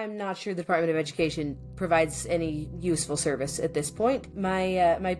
I'm not sure the Department of Education provides any useful service at this point. My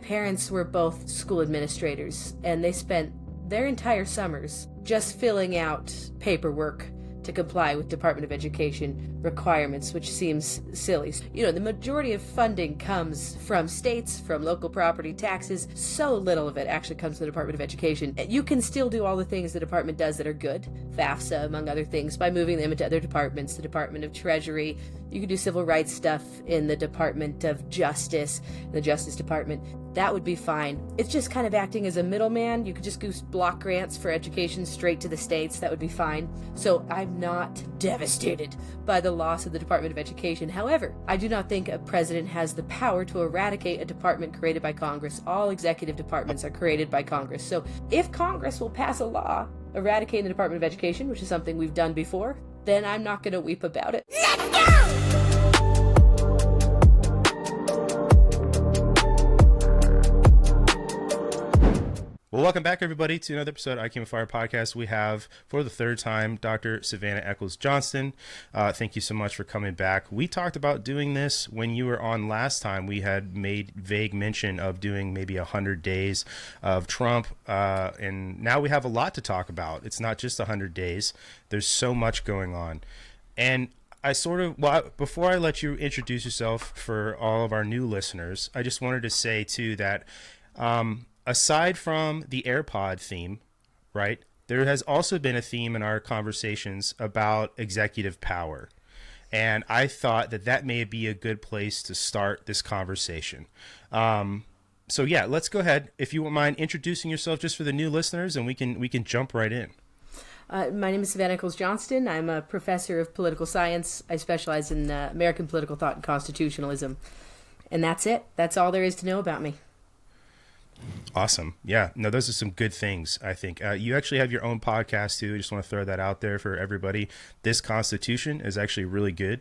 parents were both school administrators, and they spent their entire summers just filling out paperwork to comply with Department of Education requirements, which seems silly. You know, the majority of funding comes from states, from local property taxes. So little of it actually comes from the Department of Education. You can still do all the things the department does that are good, FAFSA, among other things, by moving them into other departments, the Department of Treasury. You can do civil rights stuff in the Department of Justice, the Justice Department. That would be fine. It's just kind of acting as a middleman. You could just go block grants for education straight to the states. That would be fine. So I'm not devastated by the loss of the Department of Education. However, I do not think a president has the power to eradicate a department created by Congress. All executive departments are created by Congress. So if Congress will pass a law eradicating the Department of Education, which is something we've done before, then I'm not going to weep about it. Let's go! Well, welcome back, everybody, to another episode of I Came Fire podcast. We have, for the third time, Dr. Savannah Eccles-Johnston. Thank you so much for coming back. We talked about doing this when you were on last time. We had made vague mention of doing maybe 100 days of Trump, and now we have a lot to talk about. It's not just 100 days. There's so much going on. And before I let you introduce yourself for all of our new listeners, I just wanted to say, too, that aside from the AirPod theme, right, there has also been a theme in our conversations about executive power. And I thought that may be a good place to start this conversation. So yeah, let's go ahead. If you wouldn't mind introducing yourself just for the new listeners, and we can jump right in. My name is Savannah Eccles-Johnston. I'm a professor of political science. I specialize in American political thought and constitutionalism. And that's it. That's all there is to know about me. Awesome. Yeah. No, those are some good things, I think. You actually have your own podcast, too. I just want to throw that out there for everybody. This Constitution is actually really good.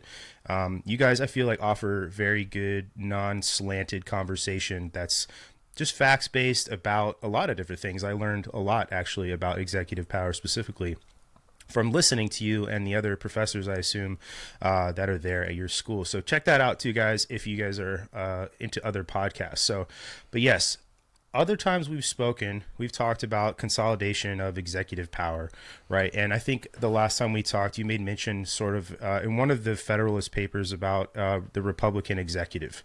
You guys, I feel like, offer very good, non-slanted conversation that's just facts-based about a lot of different things. I learned a lot, actually, about executive power specifically from listening to you and the other professors, I assume, that are there at your school. So check that out, too, guys, if you guys are into other podcasts. But yes, other times we've spoken, we've talked about consolidation of executive power, right? And I think the last time we talked, you made mention sort of in one of the Federalist Papers about the Republican executive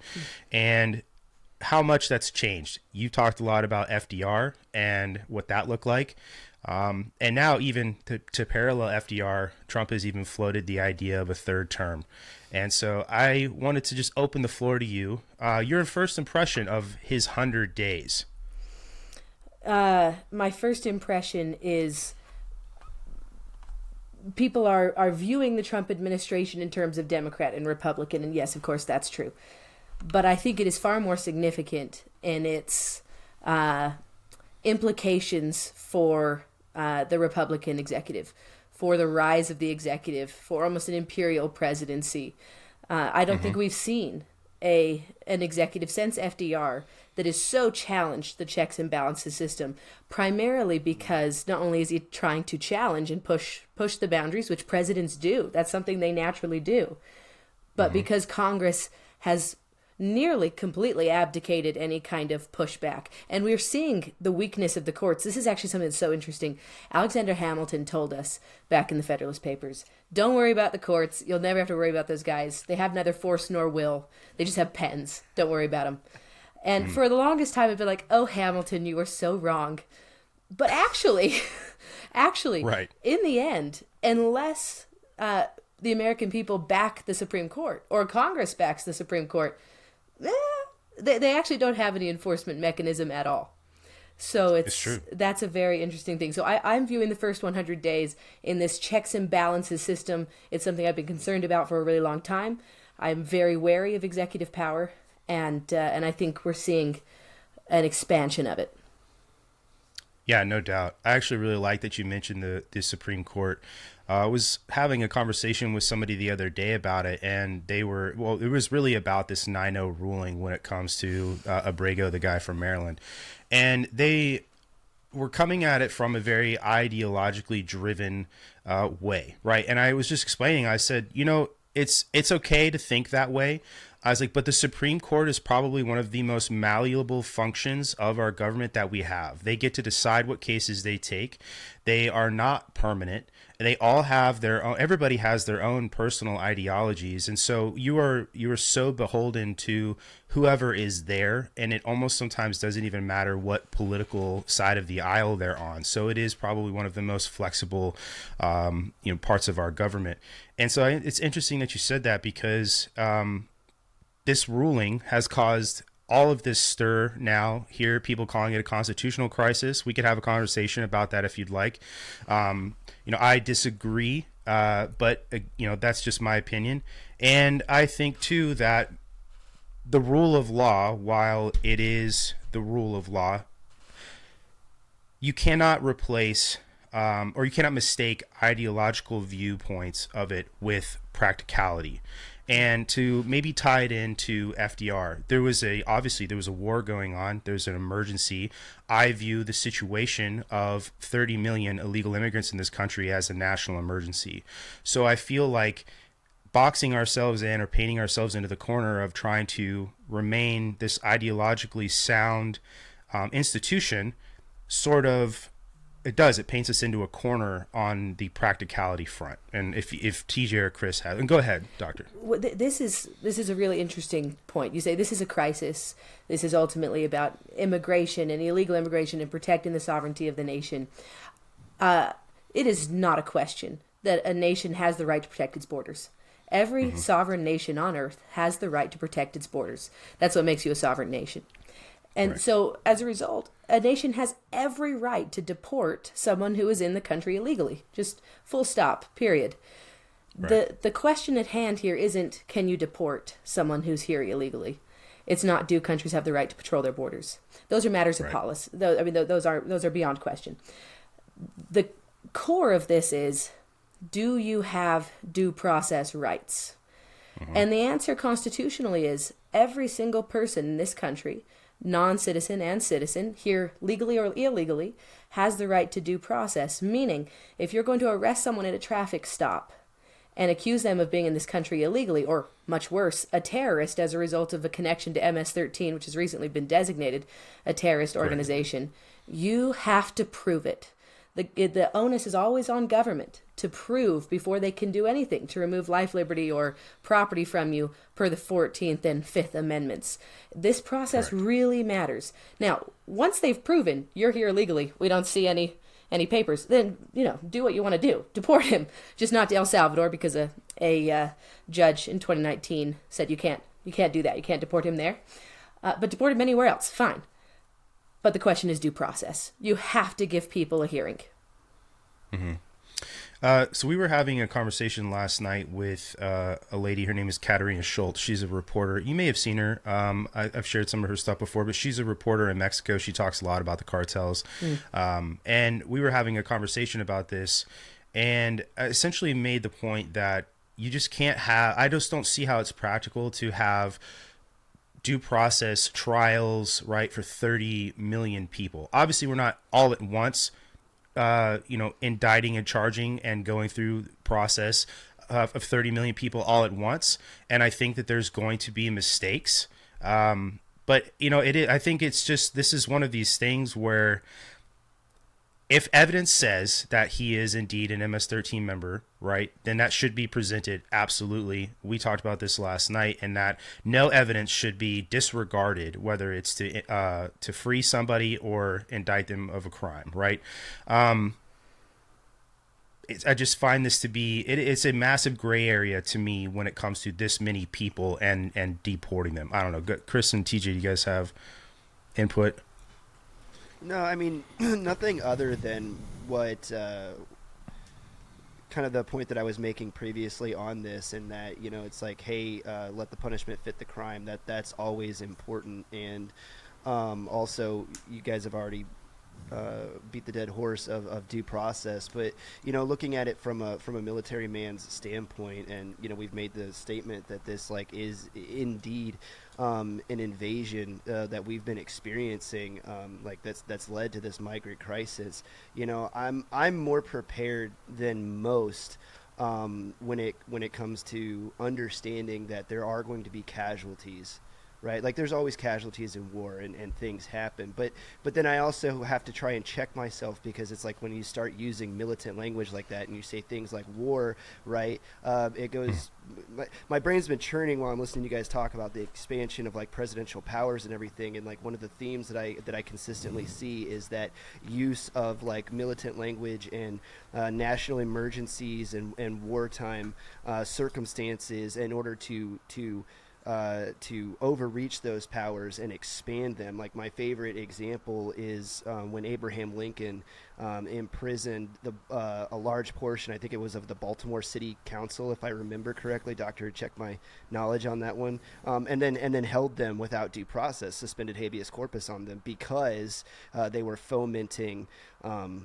and how much that's changed. You talked a lot about FDR and what that looked like. And now even to parallel FDR, Trump has even floated the idea of a third term. And so I wanted to just open the floor to you. Your first impression of his 100 days. My first impression is people are viewing the Trump administration in terms of Democrat and Republican. And yes, of course, that's true. But I think it is far more significant in its implications for the Republican executive, for the rise of the executive, for almost an imperial presidency. I don't think we've seen an executive since FDR that is so challenged the checks and balances system, primarily because not only is he trying to challenge and push the boundaries, which presidents do, that's something they naturally do, but because Congress has nearly completely abdicated any kind of pushback. And we're seeing the weakness of the courts. This is actually something that's so interesting. Alexander Hamilton told us back in the Federalist Papers, don't worry about the courts. You'll never have to worry about those guys. They have neither force nor will. They just have pens. Don't worry about them. And for the longest time, I've been like, oh, Hamilton, you were so wrong. But actually, right. In the end, unless the American people back the Supreme Court or Congress backs the Supreme Court, they actually don't have any enforcement mechanism at all. So it's true. That's a very interesting thing. So I'm viewing the first 100 days in this checks and balances system. It's something I've been concerned about for a really long time. I'm very wary of executive power, and I think we're seeing an expansion of it. Yeah, no doubt. I actually really like that you mentioned the Supreme Court. I was having a conversation with somebody the other day about it, and it was really about this 9-0 ruling when it comes to Abrego, the guy from Maryland. And they were coming at it from a very ideologically driven way, right? And I was just explaining, I said, it's okay to think that way. I was like, but the Supreme Court is probably one of the most malleable functions of our government that we have. They get to decide what cases they take. They are not permanent. They all have their own, everybody has their own personal ideologies. And so you are so beholden to whoever is there. And it almost sometimes doesn't even matter what political side of the aisle they're on. So it is probably one of the most flexible, parts of our government. And so it's interesting that you said that, because, this ruling has caused all of this stir now here, people calling it a constitutional crisis. We could have a conversation about that if you'd like. I disagree, but that's just my opinion. And I think too that the rule of law, while it is the rule of law, you cannot replace or you cannot mistake ideological viewpoints of it with practicality. And to maybe tie it into FDR, there was a war going on. There's an emergency. I view the situation of 30 million illegal immigrants in this country as a national emergency. So I feel like boxing ourselves in or painting ourselves into the corner of trying to remain this ideologically sound institution it paints us into a corner on the practicality front. And if TJ or Chris have, and go ahead, Doctor. Well, this is a really interesting point. You say this is a crisis. This is ultimately about immigration and illegal immigration and protecting the sovereignty of the nation. It is not a question that a nation has the right to protect its borders. Every sovereign nation on earth has the right to protect its borders. That's what makes you a sovereign nation. And so, as a result, a nation has every right to deport someone who is in the country illegally. Just full stop, period. Right. The question at hand here isn't, can you deport someone who's here illegally? It's not, do countries have the right to patrol their borders? Those are matters of policy. Those are beyond question. The core of this is, do you have due process rights? And the answer constitutionally is, every single person in this country, non-citizen and citizen, here legally or illegally, has the right to due process. Meaning, if you're going to arrest someone at a traffic stop and accuse them of being in this country illegally, or much worse, a terrorist as a result of a connection to MS-13, which has recently been designated a terrorist organization, you have to prove it. The onus is always on government to prove before they can do anything to remove life, liberty, or property from you per the 14th and 5th Amendments. This process really matters. Now, once they've proven you're here illegally, we don't see any papers, then, do what you want to do. Deport him. Just not to El Salvador, because a judge in 2019 said you can't do that. You can't deport him there. But deport him anywhere else, fine. But the question is due process. You have to give people a hearing. So we were having a conversation last night with a lady. Her name is Katerina Schultz. She's a reporter. You may have seen her. I've shared some of her stuff before, but she's a reporter in Mexico. She talks a lot about the cartels. And we were having a conversation about this, and I essentially made the point that you just can't have, I just don't see how it's practical to have due process trials, right, for 30 million people. Obviously, we're not all at once, indicting and charging and going through the process of 30 million people all at once. And I think that there's going to be mistakes. But I think it's just, this is one of these things where if evidence says that he is indeed an MS-13 member, right, then that should be presented. Absolutely. We talked about this last night, and that no evidence should be disregarded, whether it's to free somebody or indict them of a crime, right? I just find this to be, it's a massive gray area to me when it comes to this many people and deporting them. I don't know. Chris and TJ, do you guys have input? No, I mean, nothing other than what kind of the point that I was making previously on this, and that, it's like, hey, let the punishment fit the crime. That's always important. And also, you guys have already beat the dead horse of due process, but looking at it from a military man's standpoint, and we've made the statement that this is indeed an invasion that we've been experiencing, that's led to this migrant crisis. I'm more prepared than most when it comes to understanding that there are going to be casualties, right? Like there's always casualties in war, and things happen. But then I also have to try and check myself, because it's like when you start using militant language like that and you say things like war, right? It goes. My brain's been churning while I'm listening to you guys talk about the expansion of like presidential powers and everything. And like one of the themes that I consistently see is that use of like militant language and national emergencies and wartime circumstances in order to overreach those powers and expand them. Like my favorite example is when Abraham Lincoln imprisoned a large portion, I think it was of the Baltimore City Council, if I remember correctly. Doctor, check my knowledge on that one. And then held them without due process, suspended habeas corpus on them, because they were fomenting not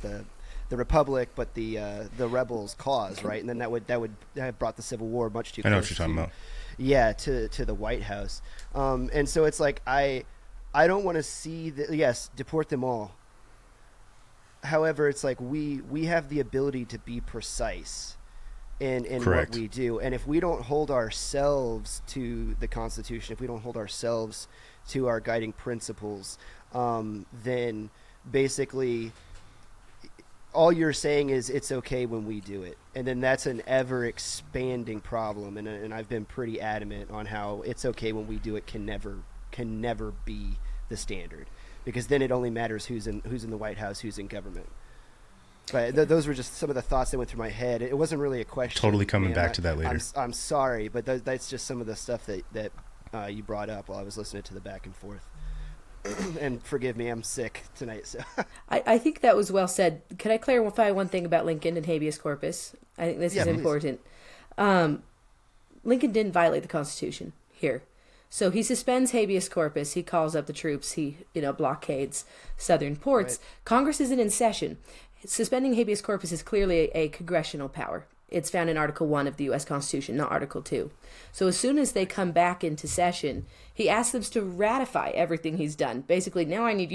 the Republic, but the rebels' cause, right? And then that have brought the Civil War much too close. I know what you're talking about. Yeah, to the White House. And so it's like I don't want to see yes, deport them all. However, it's like we have the ability to be precise in what we do, and if we don't hold ourselves to the Constitution, if we don't hold ourselves to our guiding principles, then basically all you're saying is it's okay when we do it. And then that's an ever expanding problem. And I've been pretty adamant on how it's okay when we do it can never be the standard, because then it only matters who's in the White House, who's in government. But those were just some of the thoughts that went through my head. It wasn't really a question. Totally coming back to that later. I'm sorry, but that's just some of the stuff that you brought up while I was listening to the back and forth. And forgive me, I'm sick tonight. So I think that was well said. Could I clarify one thing about Lincoln and habeas corpus? I think this is important. Lincoln didn't violate the Constitution here. So he suspends habeas corpus. He calls up the troops. He blockades southern ports. Right. Congress isn't in session. Suspending habeas corpus is clearly a congressional power. It's found in Article 1 of the U.S. Constitution, not Article 2. So as soon as they come back into session, he asks them to ratify everything he's done. Basically, now I need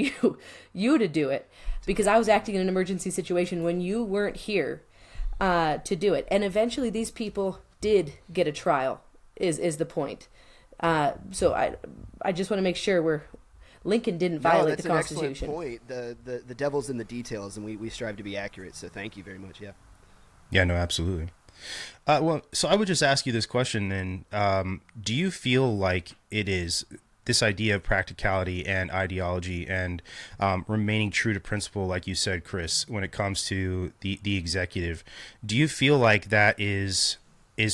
you to do it, because I was acting in an emergency situation when you weren't here to do it. And eventually these people did get a trial, is the point. So I just want to make sure Lincoln didn't violate the Constitution. That's an excellent point. The devil's in the details, and we strive to be accurate. So thank you very much. Yeah. Yeah, no, absolutely. Well, so I would just ask you this question then. Do you feel like it is this idea of practicality and ideology and remaining true to principle, like you said, Chris, when it comes to the executive, do you feel like that is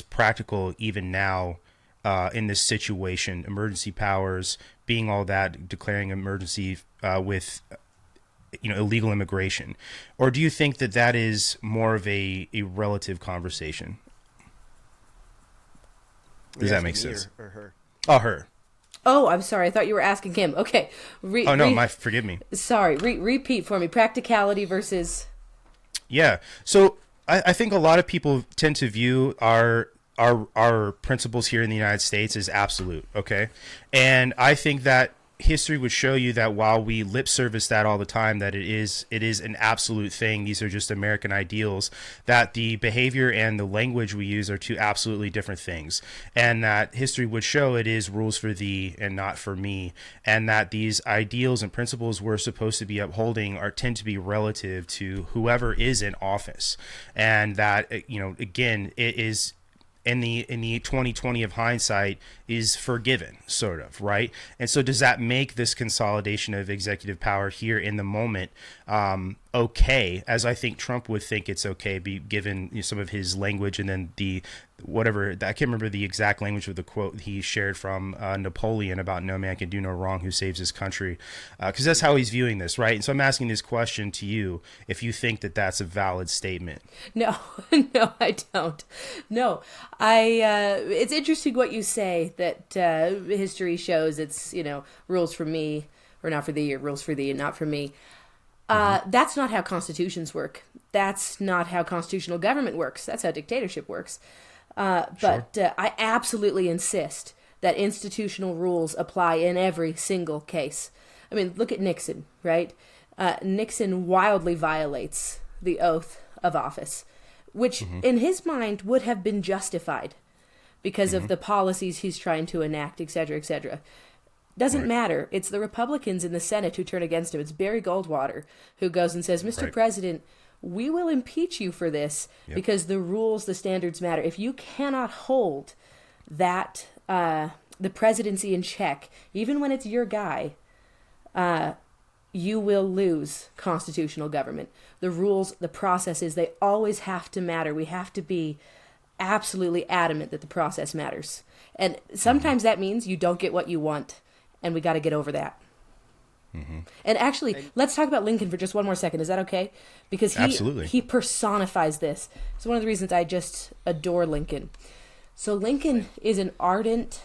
practical even now in this situation, emergency powers being all that, declaring emergency with illegal immigration? Or do you think that is more of a relative conversation? Does that make sense? Or her? Oh, her. Oh, I'm sorry. I thought you were asking him. Okay. Forgive me. Sorry. Repeat for me. Practicality versus... Yeah. So I think a lot of people tend to view our principles here in the United States as absolute. Okay. And I think that history would show you that while we lip service that all the time, that it is an absolute thing. These are just American ideals, that the behavior and the language we use are two absolutely different things. And that history would show it is rules for thee and not for me. And that these ideals and principles we're supposed to be upholding tend to be relative to whoever is in office. And that, again, it is in the 2020 of hindsight is forgiven, sort of, right? And so does that make this consolidation of executive power here in the moment okay, as I think Trump would think it's okay, given some of his language, and then I can't remember the exact language of the quote he shared from Napoleon about no man can do no wrong who saves his country, because that's how he's viewing this, right? And so I'm asking this question to you, if you think that that's a valid statement. No, I don't. No, it's interesting what you say, that history shows it's, rules for me or not for thee, or rules for thee and not for me. That's not how constitutions work. That's not how constitutional government works. That's how dictatorship works. But I absolutely insist that institutional rules apply in every single case. I mean, look at Nixon, right? Nixon wildly violates the oath of office, which in his mind would have been justified because of the policies he's trying to enact, et cetera, et cetera. Doesn't matter. It's the Republicans in the Senate who turn against him. It's Barry Goldwater who goes and says, Mr. President, we will impeach you for this because the rules, the standards matter. If you cannot hold that, the presidency in check, even when it's your guy, you will lose constitutional government. The rules, the processes, they always have to matter. We have to be absolutely adamant that the process matters. And sometimes that means you don't get what you want, and we got to get over that. And actually, let's talk about Lincoln for just one more second. Is that okay? Because he personifies this. It's one of the reasons I just adore Lincoln. So Lincoln is an ardent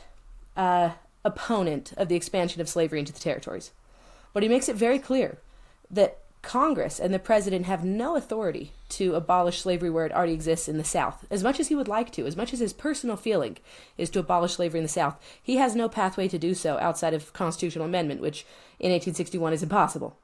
opponent of the expansion of slavery into the territories. But he makes it very clear that Congress and the president have no authority to abolish slavery where it already exists in the South. As much as he would like to, as much as his personal feeling is to abolish slavery in the South, he has no pathway to do so outside of constitutional amendment, which in 1861 is impossible.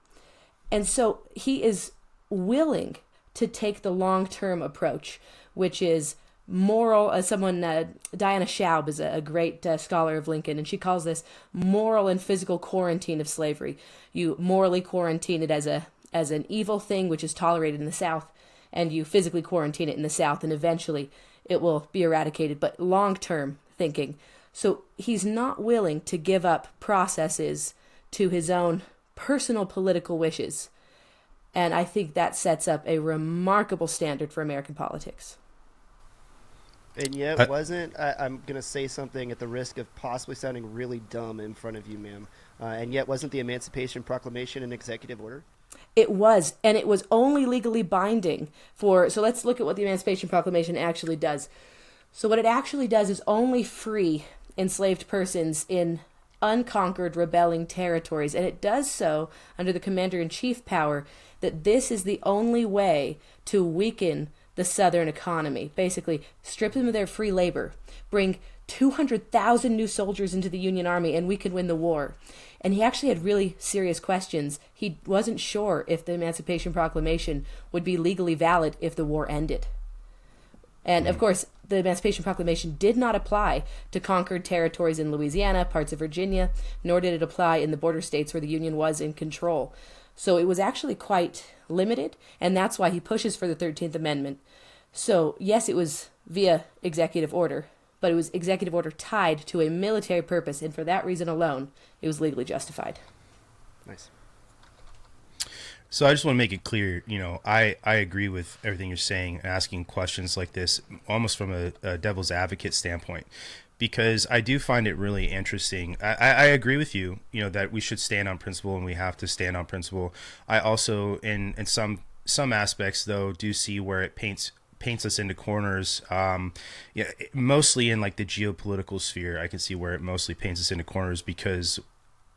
And so he is willing to take the long-term approach, which is moral. Diana Schaub is a great scholar of Lincoln, and she calls this moral and physical quarantine of slavery. You morally quarantine it as an evil thing which is tolerated in the South, and you physically quarantine it in the South, and eventually it will be eradicated, but long-term thinking. So he's not willing to give up processes to his own personal political wishes, and I think that sets up a remarkable standard for American politics. And yet I'm going to say something at the risk of possibly sounding really dumb in front of you, ma'am, and yet wasn't the Emancipation Proclamation an executive order? It was, and it was only legally binding so let's look at what the Emancipation Proclamation actually does. So what it actually does is only free enslaved persons in unconquered rebelling territories, and it does so under the commander-in-chief power that this is the only way to weaken the Southern economy. Basically, strip them of their free labor, bring 200,000 new soldiers into the Union Army, and we could win the war. And he actually had really serious questions. He wasn't sure if the Emancipation Proclamation would be legally valid if the war ended. And of course, the Emancipation Proclamation did not apply to conquered territories in Louisiana, parts of Virginia, nor did it apply in the border states where the Union was in control. So it was actually quite limited, and that's why he pushes for the 13th Amendment. So yes, it was via executive order, but it was executive order tied to a military purpose, and for that reason alone, it was legally justified. Nice. So I just want to make it clear, I agree with everything you're saying, asking questions like this, almost from a devil's advocate standpoint, because I do find it really interesting. I agree with you, that we should stand on principle and we have to stand on principle. I also, in some aspects, though, do see where it paints us into corners. Mostly in like the geopolitical sphere, I can see where it mostly paints us into corners because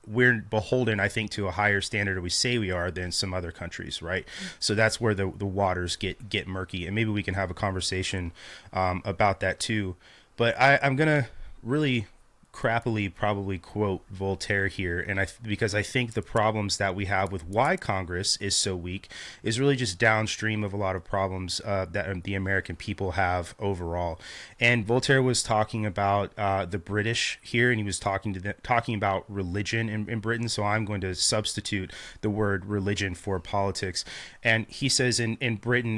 we're beholden, I think, to a higher standard, or we say we are, than some other countries, right? So that's where the waters get murky, and maybe we can have a conversation about that too. But I'm gonna really crappily probably quote Voltaire here, and because I think the problems that we have with why Congress is so weak is really just downstream of a lot of problems that the American people have overall. And Voltaire was talking about the British here, and he was talking about religion in Britain. So I'm going to substitute the word religion for politics. And he says in Britain,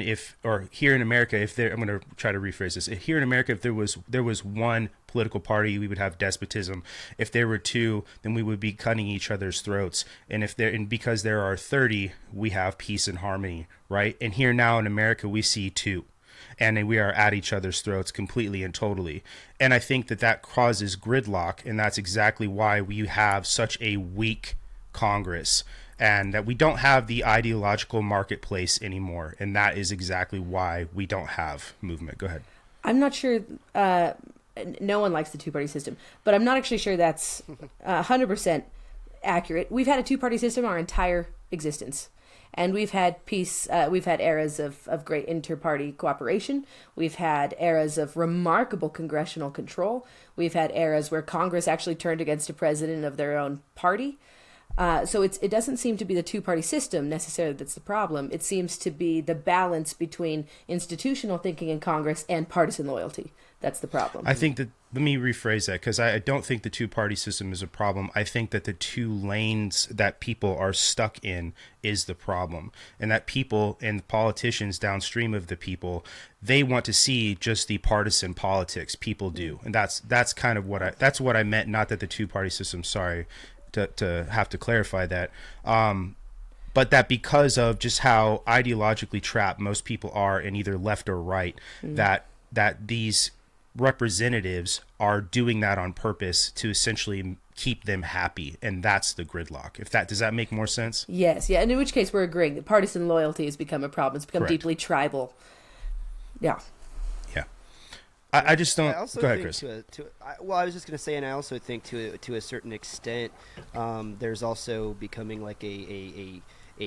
here in America, I'm going to try to rephrase this. Here in America, if there was one political party, we would have despotism. If there were two, then we would be cutting each other's throats. And because there are 30, we have peace and harmony, right? And here now in America, we see two, and we are at each other's throats completely and totally. And I think that causes gridlock, and that's exactly why we have such a weak Congress, and that we don't have the ideological marketplace anymore. And that is exactly why we don't have movement. Go ahead. I'm not sure. No one likes the two-party system, but I'm not actually sure that's 100% accurate. We've had a two-party system our entire existence, and we've had peace. We've had eras of great inter-party cooperation. We've had eras of remarkable congressional control. We've had eras where Congress actually turned against a president of their own party. So it doesn't seem to be the two-party system necessarily that's the problem. It seems to be the balance between institutional thinking in Congress and partisan loyalty. That's the problem. I think that, let me rephrase that, because I don't think the two-party system is a problem. I think that the two lanes that people are stuck in is the problem, and that people and politicians downstream of the people, they want to see just the partisan politics people do, and that's kind of what I meant. Not that the two-party system. Sorry to have to clarify that. But that because of just how ideologically trapped most people are in either left or right, that these representatives are doing that on purpose to essentially keep them happy, and that's the gridlock. Does that make more sense? Yes, yeah, and in which case we're agreeing that partisan loyalty has become a problem. It's become Correct. Deeply tribal. Yeah. I just don't. I also Go ahead, think Chris. I was just going to say, and I also think to a certain extent, there's also becoming like a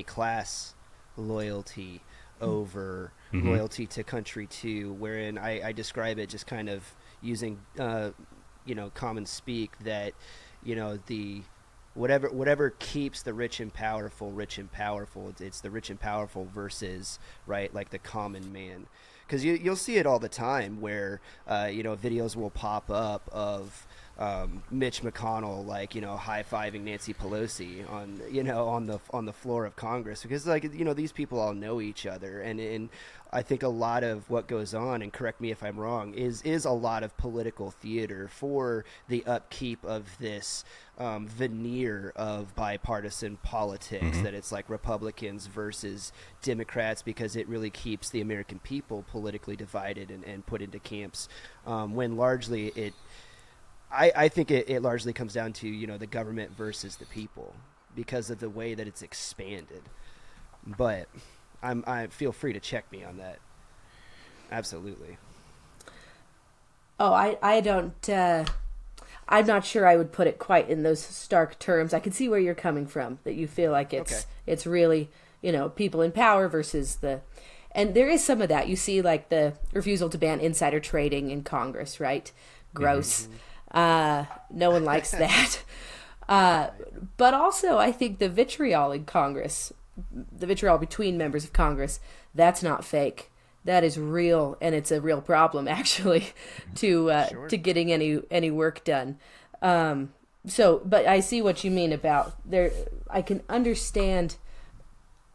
class loyalty over loyalty to country too, wherein I describe it just kind of using common speak that the whatever keeps the rich and powerful, it's the rich and powerful versus, right, like the common man. Because you'll see it all the time where videos will pop up of Mitch McConnell high-fiving Nancy Pelosi on the floor of Congress, because these people all know each other, and I think a lot of what goes on, and correct me if I'm wrong, is a lot of political theater for the upkeep of this veneer of bipartisan politics, that it's like Republicans versus Democrats, because it really keeps the American people politically divided and put into camps, when largely I think it largely comes down to the government versus the people, because of the way that it's expanded. But I feel free to check me on that. Absolutely. Oh, I don't. I'm not sure I would put it quite in those stark terms. I can see where you're coming from. That you feel like it's really people in power versus the, and there is some of that. You see like the refusal to ban insider trading in Congress, right? Gross. No one likes that. But also, I think the vitriol in Congress, the vitriol between members of Congress, that's not fake. That is real, and it's a real problem, actually, to getting any work done. But I see what you mean about there. I can understand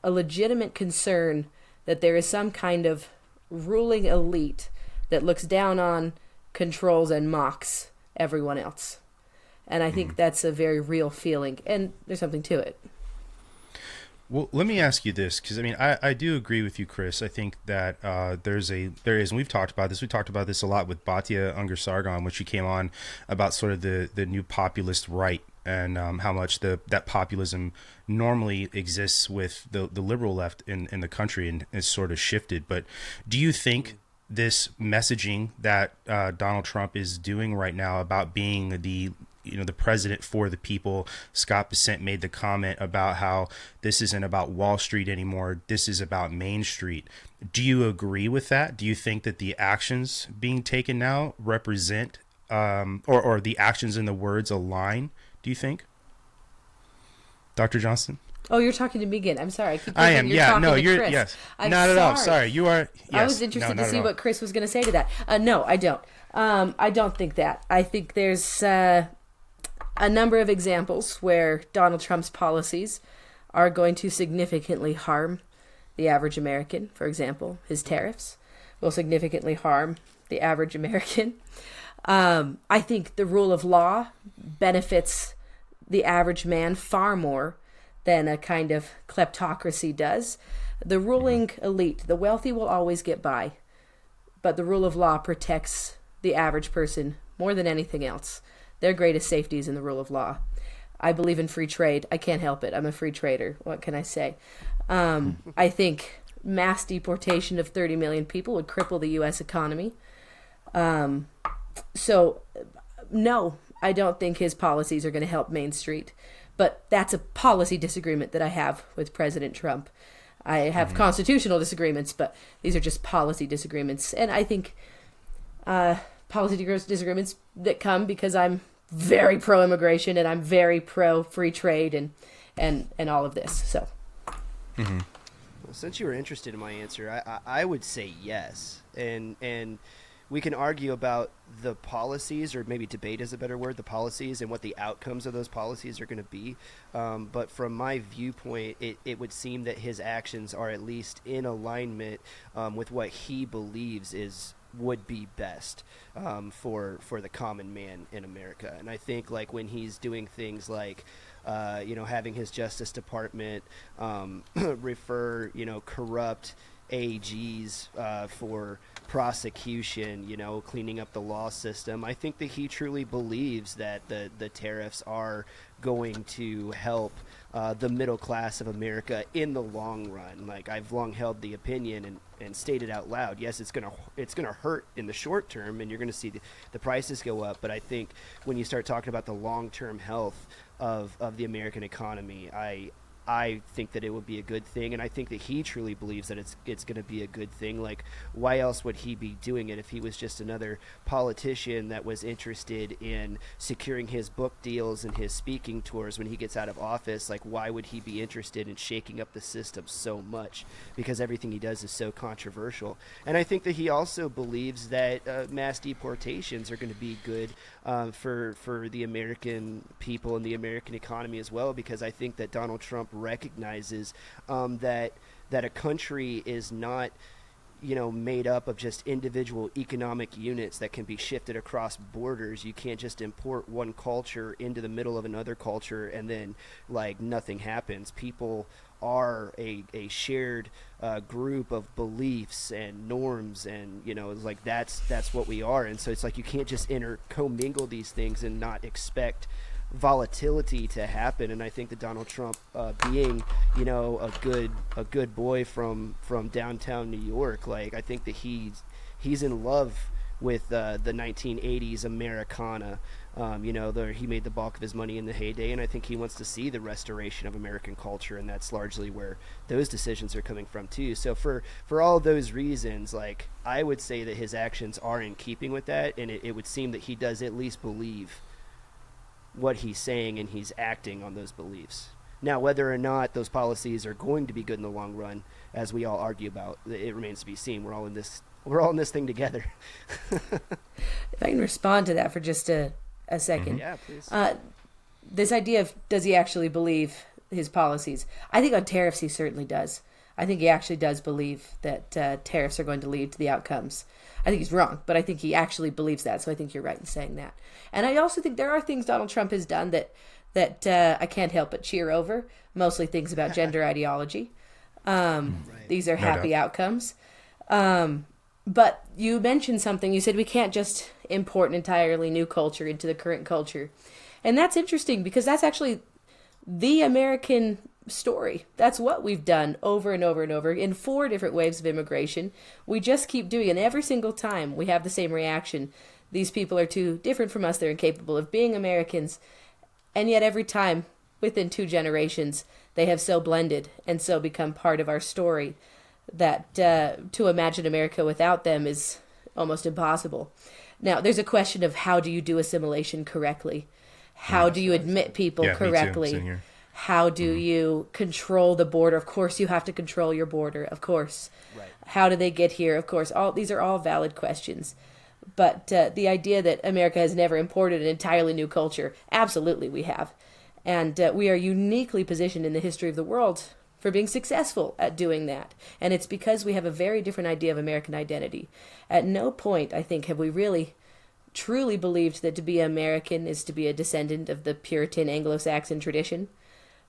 a legitimate concern that there is some kind of ruling elite that looks down on, controls, and mocks everyone else. And I think that's a very real feeling, and there's something to it. Well, let me ask you this, because I do agree with you, Chris. I think that there is, and we've talked about this. We talked about this a lot with Batya Ungar-Sargon, when she came on about sort of the new populist right, and how much that populism normally exists with the liberal left in the country, and is sort of shifted. But do you think this messaging that Donald Trump is doing right now about being the president for the people, Scott Bessent made the comment about how this isn't about Wall Street anymore, this is about Main Street. Do you agree with that? Do you think that the actions being taken now represent or the actions and the words align, do you think? Dr. Johnston? Oh, you're talking to me again. I'm sorry. I am. Yeah. No, you're. Chris. Yes. I'm not sorry. at all. Sorry. You are. Yes. I was interested to see what Chris was going to say to that. No, I don't. I don't think that. I think there's a number of examples where Donald Trump's policies are going to significantly harm the average American. For example, his tariffs will significantly harm the average American. I think the rule of law benefits the average man far more than a kind of kleptocracy does. The ruling elite, the wealthy, will always get by, but the rule of law protects the average person more than anything else. Their greatest safety is in the rule of law. I believe in free trade. I can't help it. I'm a free trader. What can I say? I think mass deportation of 30 million people would cripple the U.S. economy. So, no, I don't think his policies are going to help Main Street. But that's a policy disagreement that I have with President Trump. I have constitutional disagreements, but these are just policy disagreements. And I think policy disagreements that come because I'm very pro-immigration and I'm very pro-free trade and all of this. So, well, since you were interested in my answer, I would say yes, and we can argue about the policies, or maybe debate is a better word, the policies and what the outcomes of those policies are going to be. But from my viewpoint, it would seem that his actions are at least in alignment with what he believes would be best for the common man in America. And I think like when he's doing things like having his Justice Department refer corrupt AGs for prosecution, cleaning up the law system. I think that he truly believes that the tariffs are going to help the middle class of America in the long run. Like, I've long held the opinion and stated out loud, yes, it's gonna hurt in the short term, and you're gonna see the prices go up. But I think when you start talking about the long-term health of the American economy, I think that it would be a good thing, and I think that he truly believes that it's going to be a good thing. Like, why else would he be doing it if he was just another politician that was interested in securing his book deals and his speaking tours when he gets out of office? Like, why would he be interested in shaking up the system so much? Because everything he does is so controversial. And I think that he also believes that mass deportations are going to be good for the American people and the American economy as well, because I think that Donald Trump recognizes that a country is not made up of just individual economic units that can be shifted across borders. You can't just import one culture into the middle of another culture and then like nothing happens. People are a shared group of beliefs and norms, and it's like that's what we are. And so it's like you can't just commingle these things and not expect volatility to happen. And I think that Donald Trump being a good boy from downtown New York, like I think that he's in love with the 1980s Americana. He made the bulk of his money in the heyday, and I think he wants to see the restoration of American culture, and that's largely where those decisions are coming from too. So for all those reasons, like I would say that his actions are in keeping with that, and it would seem that he does at least believe what he's saying, and he's acting on those beliefs. Now, whether or not those policies are going to be good in the long run, as we all argue about, it remains to be seen. We're all in this thing together. If I can respond to that for just a second. Yeah, please. This idea of does he actually believe his policies? I think on tariffs he certainly does. I think he actually does believe that tariffs are going to lead to the outcomes. I think he's wrong, but I think he actually believes that. So I think you're right in saying that. And I also think there are things Donald Trump has done that I can't help but cheer over. Mostly things about gender ideology. Right. These are happy outcomes. But you mentioned something. You said we can't just import an entirely new culture into the current culture. And that's interesting because that's actually the American story. That's what we've done over and over and over in 4 different waves of immigration. We just keep doing it. And every single time we have the same reaction. These people are too different from us. They're incapable of being Americans. And yet every time, within 2 generations, they have so blended and so become part of our story that to imagine America without them is almost impossible. Now, there's a question of how do you do assimilation correctly? How do you admit people correctly? How do you control the border? Of course, you have to control your border. Of course. Right. How do they get here? Of course. These are all valid questions. But the idea that America has never imported an entirely new culture, absolutely we have. And we are uniquely positioned in the history of the world for being successful at doing that. And it's because we have a very different idea of American identity. At no point, I think, have we really truly believed that to be American is to be a descendant of the Puritan Anglo-Saxon tradition.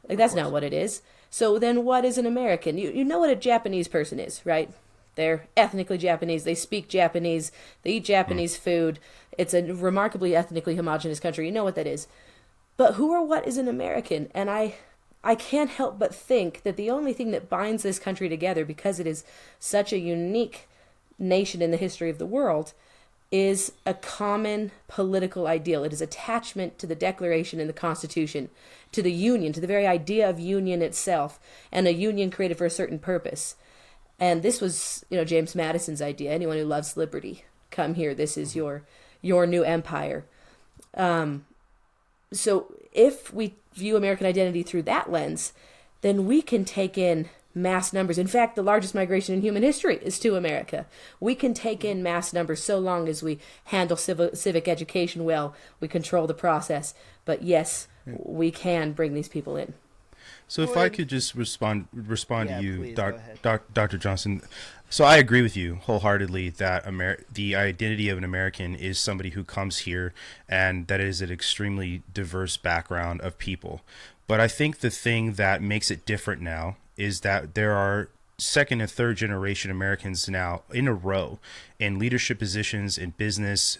Like, that's not what it is. So then what is an American? You know what a Japanese person is, right? They're ethnically Japanese. They speak Japanese. They eat Japanese food. It's a remarkably ethnically homogenous country. You know what that is. But who or what is an American? And I can't help but think that the only thing that binds this country together, because it is such a unique nation in the history of the world, is a common political ideal. It is attachment to the Declaration and the Constitution, to the Union, to the very idea of union itself, and a union created for a certain purpose. And this was, James Madison's idea. Anyone who loves liberty, come here. This is your new empire. So if we view American identity through that lens, then we can take in mass numbers. In fact, the largest migration in human history is to America. We can take in mass numbers so long as we handle civic education well, we control the process. But yes, we can bring these people in. So if I could just respond to you, please, Dr. Johnston. So I agree with you wholeheartedly that the identity of an American is somebody who comes here and that is an extremely diverse background of people. But I think the thing that makes it different now is that there are second and third generation Americans now in a row in leadership positions in business,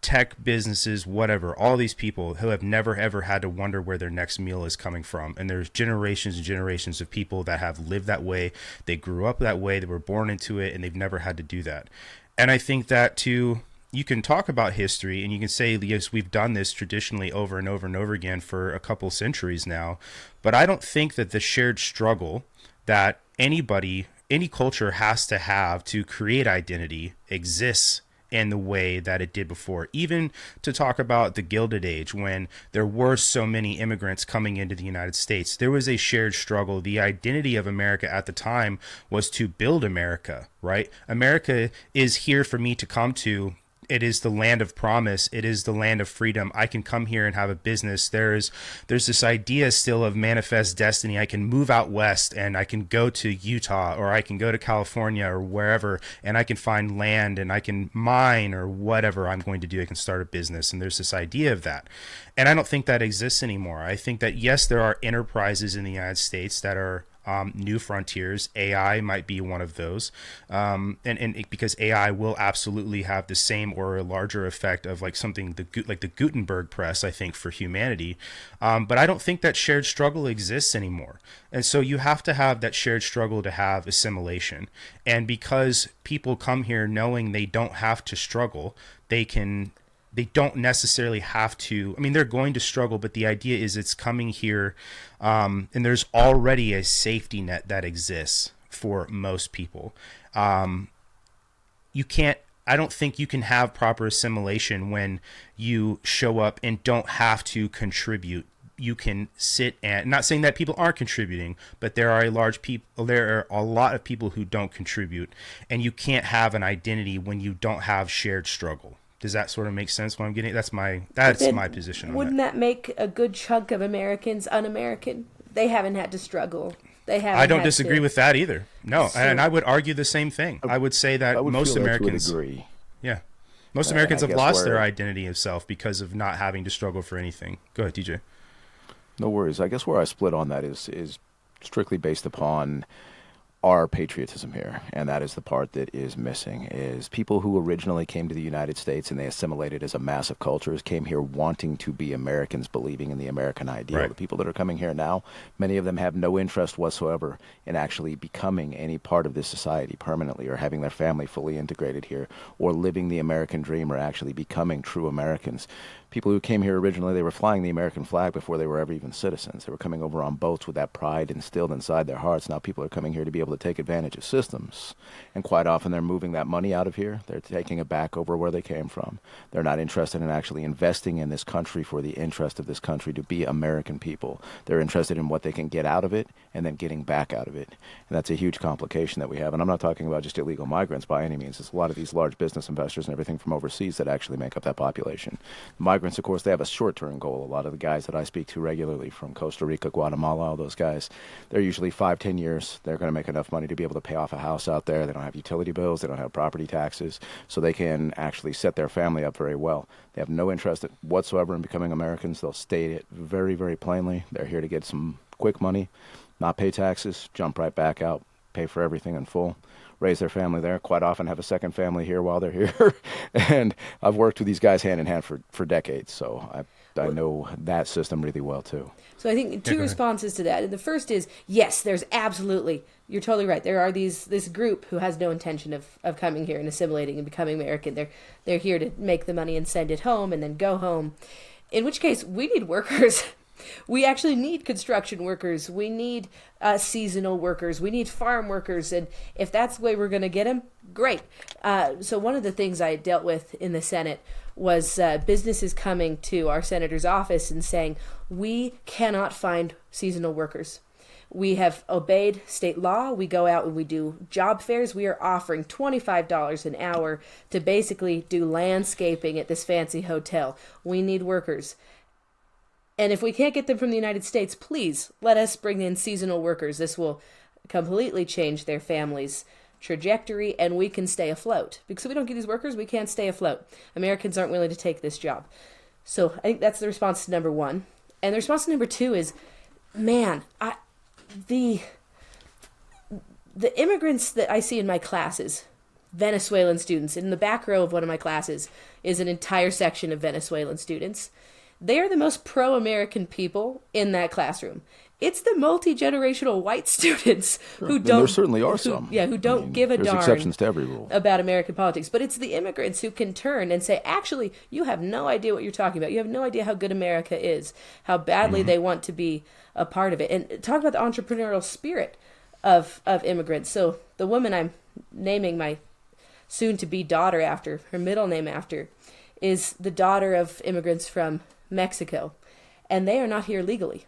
tech businesses, whatever, all these people who have never ever had to wonder where their next meal is coming from. And there's generations and generations of people that have lived that way. They grew up that way. They were born into it, and they've never had to do that. And I think that too, you can talk about history and you can say, yes, we've done this traditionally over and over and over again for a couple centuries now. But I don't think that the shared struggle that any culture has to have to create identity exists in the way that it did before. Even to talk about the Gilded Age, when there were so many immigrants coming into the United States, there was a shared struggle. The identity of America at the time was to build America, right? America is here for me to come to. It is the land of promise. It is the land of freedom. I can come here and have a business. There's this idea still of manifest destiny. I can move out west and I can go to Utah or I can go to California or wherever, and I can find land and I can mine or whatever I'm going to do. I can start a business. And there's this idea of that. And I don't think that exists anymore. I think that, yes, there are enterprises in the United States that are new frontiers. AI might be one of those, and because AI will absolutely have the same or a larger effect of like something like the Gutenberg press, I think, for humanity. But I don't think that shared struggle exists anymore. And so you have to have that shared struggle to have assimilation. And because people come here knowing they don't have to struggle, they don't necessarily have to. I mean, they're going to struggle, but the idea is it's coming here, and there's already a safety net that exists for most people. I don't think you can have proper assimilation when you show up and don't have to contribute. You can sit and, not saying that people aren't contributing, but there are a lot of people who don't contribute, and you can't have an identity when you don't have shared struggle. Does that sort of make sense what I'm getting? That's my position on that. Wouldn't that make a good chunk of Americans un-American? They haven't had to struggle. I don't disagree with that either. No, and I would argue the same thing. I would say that most Americans agree. Yeah. Most Americans have lost their identity of self because of not having to struggle for anything. Go ahead, DJ. No worries. I guess where I split on that is strictly based upon our patriotism here, and that is the part that is missing, is people who originally came to the United States and they assimilated as a massive cultures came here wanting to be Americans, believing in the American ideal. Right. The people that are coming here now, many of them have no interest whatsoever in actually becoming any part of this society permanently, or having their family fully integrated here, or living the American dream, or actually becoming true Americans. People who came here originally, they were flying the American flag before they were ever even citizens. They were coming over on boats with that pride instilled inside their hearts. Now people are coming here to be able to take advantage of systems. And quite often they're moving that money out of here. They're taking it back over where they came from. They're not interested in actually investing in this country for the interest of this country to be American people. They're interested in what they can get out of it and then getting back out of it. And that's a huge complication that we have. And I'm not talking about just illegal migrants by any means. It's a lot of these large business investors and everything from overseas that actually make up that population. Migrants, of course, they have a short-term goal. A lot of the guys that I speak to regularly from Costa Rica, Guatemala, all those guys, they're usually 5-10 years. They're going to make enough money to be able to pay off a house out there. They don't have utility bills. They don't have property taxes. So they can actually set their family up very well. They have no interest whatsoever in becoming Americans. They'll state it very, very plainly. They're here to get some quick money, not pay taxes, jump right back out, pay for everything in full, raise their family there, quite often have a second family here while they're here. And I've worked with these guys hand in hand for decades, so I know that system really well too. So I think two responses to that. And the first is, yes, there's absolutely, you're totally right. There are this group who has no intention of coming here and assimilating and becoming American. They're here to make the money and send it home and then go home. In which case, we need workers. We actually need construction workers. We need seasonal workers. We need farm workers. And if that's the way we're going to get them, great. So one of the things I dealt with in the Senate was businesses coming to our senator's office and saying, we cannot find seasonal workers. We have obeyed state law. We go out and we do job fairs. We are offering $25 an hour to basically do landscaping at this fancy hotel. We need workers. And if we can't get them from the United States, please let us bring in seasonal workers. This will completely change their families' trajectory, and we can stay afloat. Because if we don't get these workers, we can't stay afloat. Americans aren't willing to take this job. So I think that's the response to number one. And the response to number two is, man, the immigrants that I see in my classes, Venezuelan students, in the back row of one of my classes is an entire section of Venezuelan students. They are the most pro-American people in that classroom. It's the multi-generational white students who don't. There certainly are some. Who don't give a darn. There's exceptions to every rule about American politics. But it's the immigrants who can turn and say, actually, you have no idea what you're talking about. You have no idea how good America is, how badly they want to be a part of it. And talk about the entrepreneurial spirit of immigrants. So the woman I'm naming my soon-to-be daughter after, her middle name after, is the daughter of immigrants from Mexico. And they are not here legally.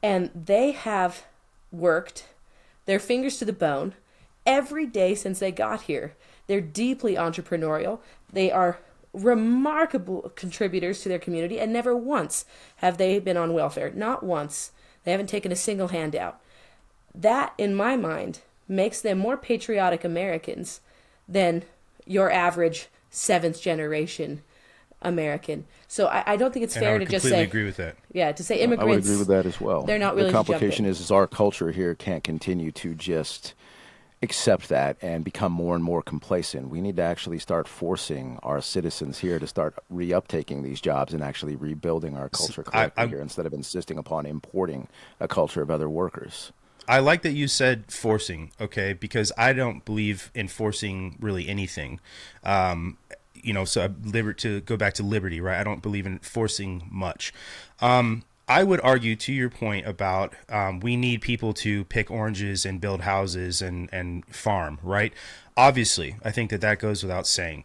And they have worked their fingers to the bone every day since they got here. They're deeply entrepreneurial. They are remarkable contributors to their community, and never once have they been on welfare. Not once. They haven't taken a single handout. That, in my mind, makes them more patriotic Americans than your average seventh generation American. So I don't think it's fair to just say. I agree with that. Yeah, to say immigrants. I would agree with that as well. They're not really. The complication is our culture here can't continue to just accept that and become more and more complacent. We need to actually start forcing our citizens here to start re-uptaking these jobs and actually rebuilding our culture collectively here instead of insisting upon importing a culture of other workers. I like that you said forcing, okay, because I don't believe in forcing really anything. So to go back to liberty, right? I don't believe in forcing much. I would argue, to your point about we need people to pick oranges and build houses and farm, right? Obviously, I think that goes without saying.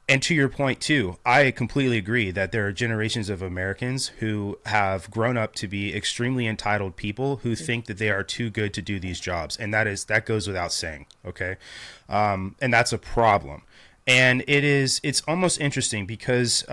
And to your point, too, I completely agree that there are generations of Americans who have grown up to be extremely entitled people who think that they are too good to do these jobs. And that goes without saying, okay? And that's a problem. And it's almost interesting because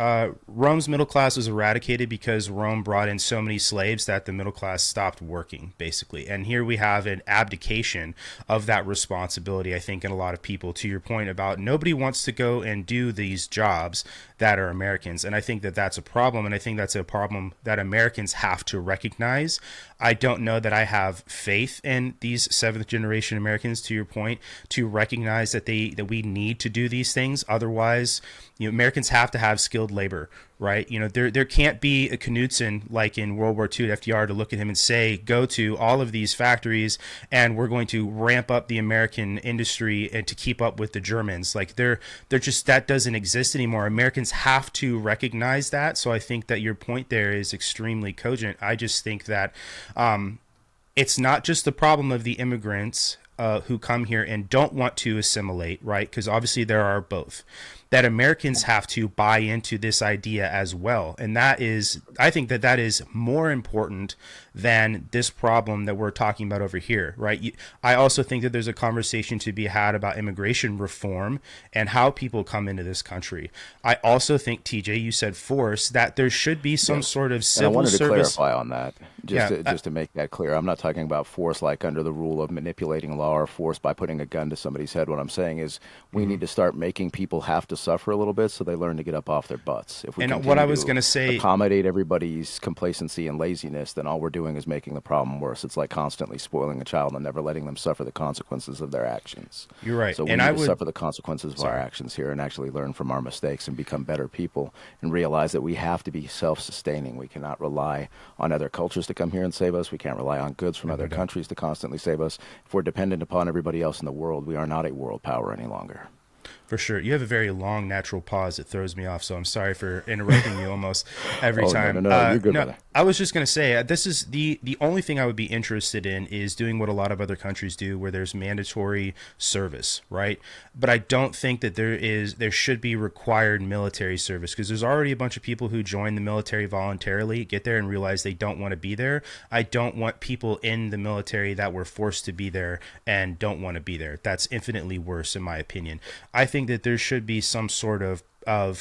Rome's middle class was eradicated because Rome brought in so many slaves that the middle class stopped working, basically. And here we have an abdication of that responsibility, I think, in a lot of people, to your point about nobody wants to go and do these jobs that are Americans. And I think that that's a problem. And I think that's a problem that Americans have to recognize. I don't know that I have faith in these seventh generation Americans, to your point, to recognize that we need to do these things. Otherwise, Americans have to have skilled labor, right? There can't be a Knudsen like in World War II at FDR to look at him and say, go to all of these factories and we're going to ramp up the American industry and to keep up with the Germans. Like they're just, that doesn't exist anymore. Americans have to recognize that. So I think that your point there is extremely cogent. I just think that it's not just the problem of the immigrants who come here and don't want to assimilate, right? Because obviously there are both. That Americans have to buy into this idea as well. And I think that is more important than this problem that we're talking about over here, right? I also think that there's a conversation to be had about immigration reform and how people come into this country. I also think, TJ, you said force, that there should be some sort of civil service. And I wanted to clarify on that, just to make that clear. I'm not talking about force like under the rule of manipulating law or force by putting a gun to somebody's head. What I'm saying is we need to start making people have to suffer a little bit so they learn to get up off their butts. If we accommodate everybody's complacency and laziness, then all we're doing is making the problem worse. It's like constantly spoiling a child and never letting them suffer the consequences of their actions. You're right. So we need to suffer the consequences of our actions here and actually learn from our mistakes and become better people and realize that we have to be self-sustaining. We cannot rely on other cultures to come here and save us. We can't rely on goods from other countries to constantly save us. If we're dependent upon everybody else in the world, we are not a world power any longer. For sure. You have a very long natural pause that throws me off, so I'm sorry for interrupting you almost every time. No, you're good, brother. I was just going to say, this is the only thing I would be interested in is doing what a lot of other countries do, where there's mandatory service, right? But I don't think that there should be required military service, because there's already a bunch of people who join the military voluntarily, get there and realize they don't want to be there. I don't want people in the military that were forced to be there and don't want to be there. That's infinitely worse, in my opinion. I think that there should be some sort of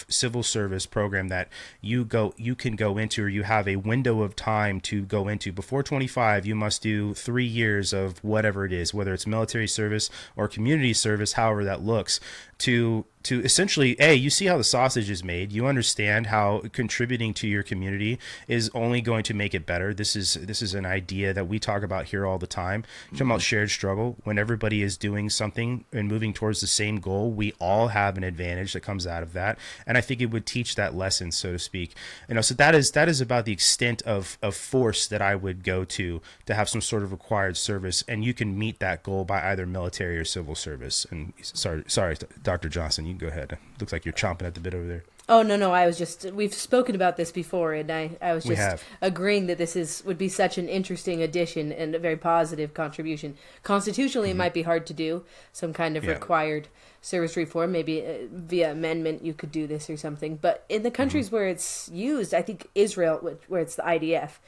civil service program that you can go into, or you have a window of time to go into. Before 25, you must do 3 years of whatever it is, whether it's military service or community service, however that looks, to essentially, you see how the sausage is made. You understand how contributing to your community is only going to make it better. This is an idea that we talk about here all the time. Talking about shared struggle. When everybody is doing something and moving towards the same goal, we all have an advantage that comes out of that. And I think it would teach that lesson, so to speak. So that is about the extent of force that I would go to have some sort of required service. And you can meet that goal by either military or civil service. And sorry, Dr. Johnson, you can go ahead. Looks like you're chomping at the bit over there. Oh, no, we've spoken about this before, and I was just agreeing that this would be such an interesting addition and a very positive contribution. Constitutionally, It might be hard to do some kind of required service reform, maybe via amendment you could do this or something. But in the countries where it's used, I think Israel, where it's the IDF,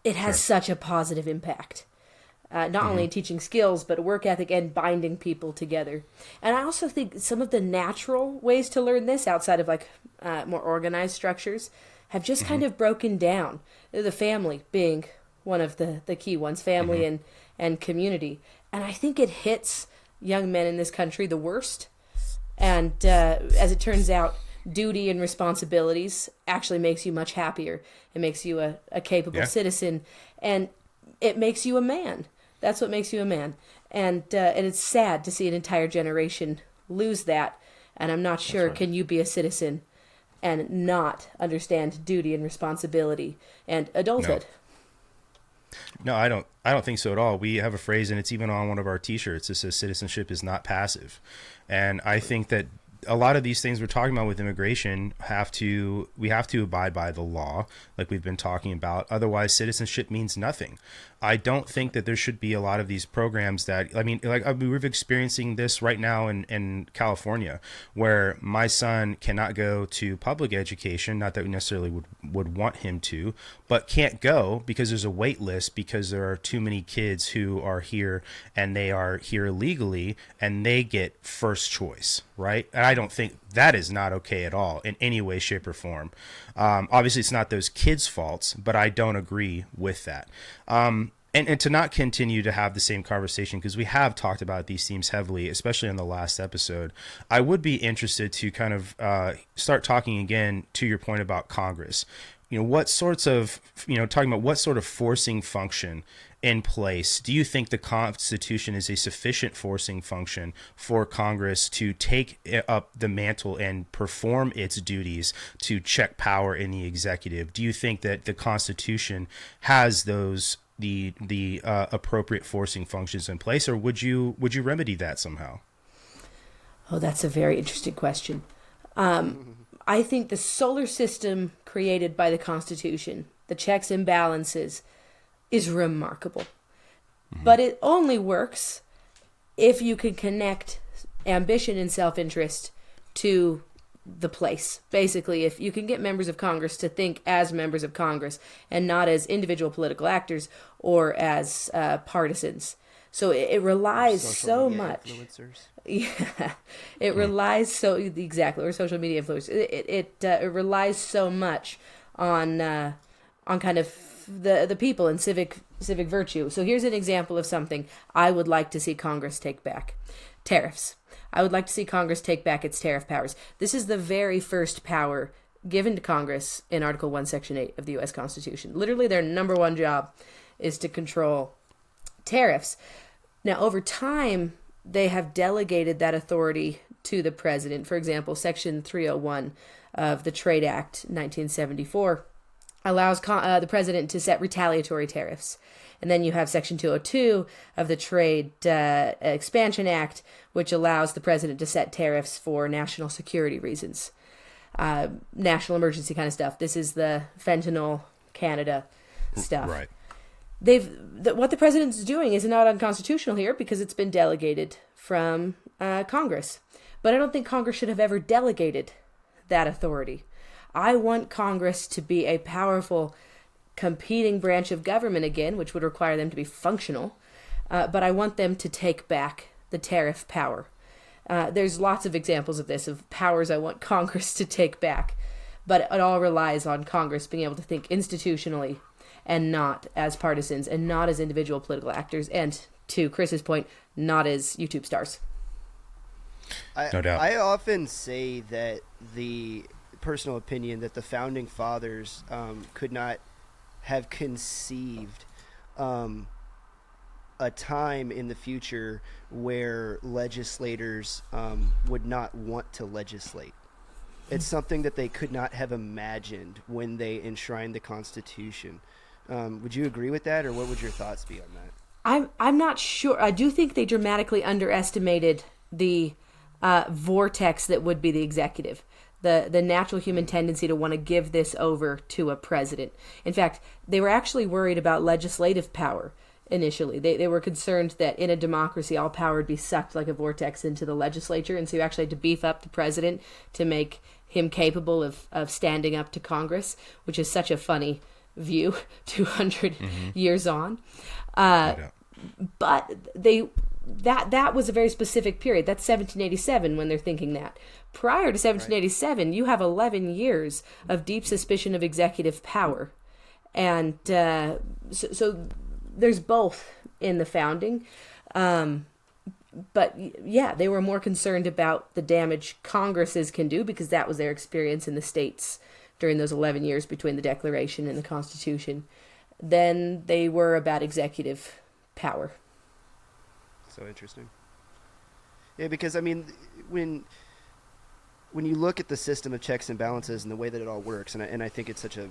it has such a positive impact. Not only in teaching skills, but work ethic and binding people together. And I also think some of the natural ways to learn this, outside of more organized structures, have just kind of broken down. The family being one of the key ones, family and community. And I think it hits young men in this country the worst. And as it turns out, duty and responsibilities actually makes you much happier. It makes you a capable citizen, and it makes you a man. That's what makes you a man. And it's sad to see an entire generation lose that. And I'm not sure, can you be a citizen and not understand duty and responsibility and adulthood? No, I don't think so at all. We have a phrase, and it's even on one of our T-shirts. It says citizenship is not passive. And I think that a lot of these things we're talking about with immigration we have to abide by the law, like we've been talking about. Otherwise, citizenship means nothing. I don't think that there should be a lot of these programs that, we're experiencing this right now in California, where my son cannot go to public education, not that we necessarily would want him to, but can't go because there's a wait list, because there are too many kids who are here and they are here illegally and they get first choice, right? And I don't think that is not okay at all in any way, shape, or form. Obviously, it's not those kids' faults, but I don't agree with that. And to not continue to have the same conversation, because we have talked about these themes heavily, especially in the last episode, I would be interested to kind of start talking again to your point about Congress. What sorts of, talking about what sort of forcing function in place do you think the Constitution is a sufficient forcing function for Congress to take up the mantle and perform its duties to check power in the executive? Do you think that the Constitution has the appropriate forcing functions in place, or would you remedy that somehow? Oh, that's a very interesting question. I think the solar system created by the Constitution, the checks and balances, is remarkable. But it only works if you can connect ambition and self-interest to the place. Basically, if you can get members of Congress to think as members of Congress and not as individual political actors or as partisans. So it relies so much. Influencers. Yeah, it relies so exactly, or social media influencers. It relies so much on kind of the people and civic virtue. So here's an example of something I would like to see Congress take back: tariffs. I would like to see Congress take back its tariff powers. This is the very first power given to Congress in Article 1, Section 8 of the U.S. Constitution. Literally, their number one job is to control tariffs. Now, over time, they have delegated that authority to the president. For example, Section 301 of the Trade Act 1974 allows the president to set retaliatory tariffs. And then you have Section 202 of the Trade Expansion Act, which allows the president to set tariffs for national security reasons, national emergency kind of stuff. This is the fentanyl Canada stuff. Right. What the president's doing is not unconstitutional here because it's been delegated from Congress. But I don't think Congress should have ever delegated that authority. I want Congress to be a powerful competing branch of government again, which would require them to be functional, but I want them to take back the tariff power. There's lots of examples of this, of powers I want Congress to take back, but it all relies on Congress being able to think institutionally and not as partisans and not as individual political actors, and to Chris's point, not as YouTube stars. No doubt. I often say that the personal opinion that the founding fathers could not have conceived a time in the future where legislators would not want to legislate. It's something that they could not have imagined when they enshrined the Constitution. Would you agree with that, or what would your thoughts be on that? I'm not sure. I do think they dramatically underestimated the vortex that would be the executive. The natural human tendency to want to give this over to a president. In fact, they were actually worried about legislative power initially. They were concerned that in a democracy, all power would be sucked like a vortex into the legislature, and so you actually had to beef up the president to make him capable of standing up to Congress, which is such a funny view 200 years on. But that was a very specific period. That's 1787 when they're thinking that. Prior to 1787, you have 11 years of deep suspicion of executive power. And so there's both in the founding. But yeah, they were more concerned about the damage Congresses can do because that was their experience in the states during those 11 years between the Declaration and the Constitution than they were about executive power. So interesting. Yeah, because I mean, when you look at the system of checks and balances and the way that it all works, and I think it's such a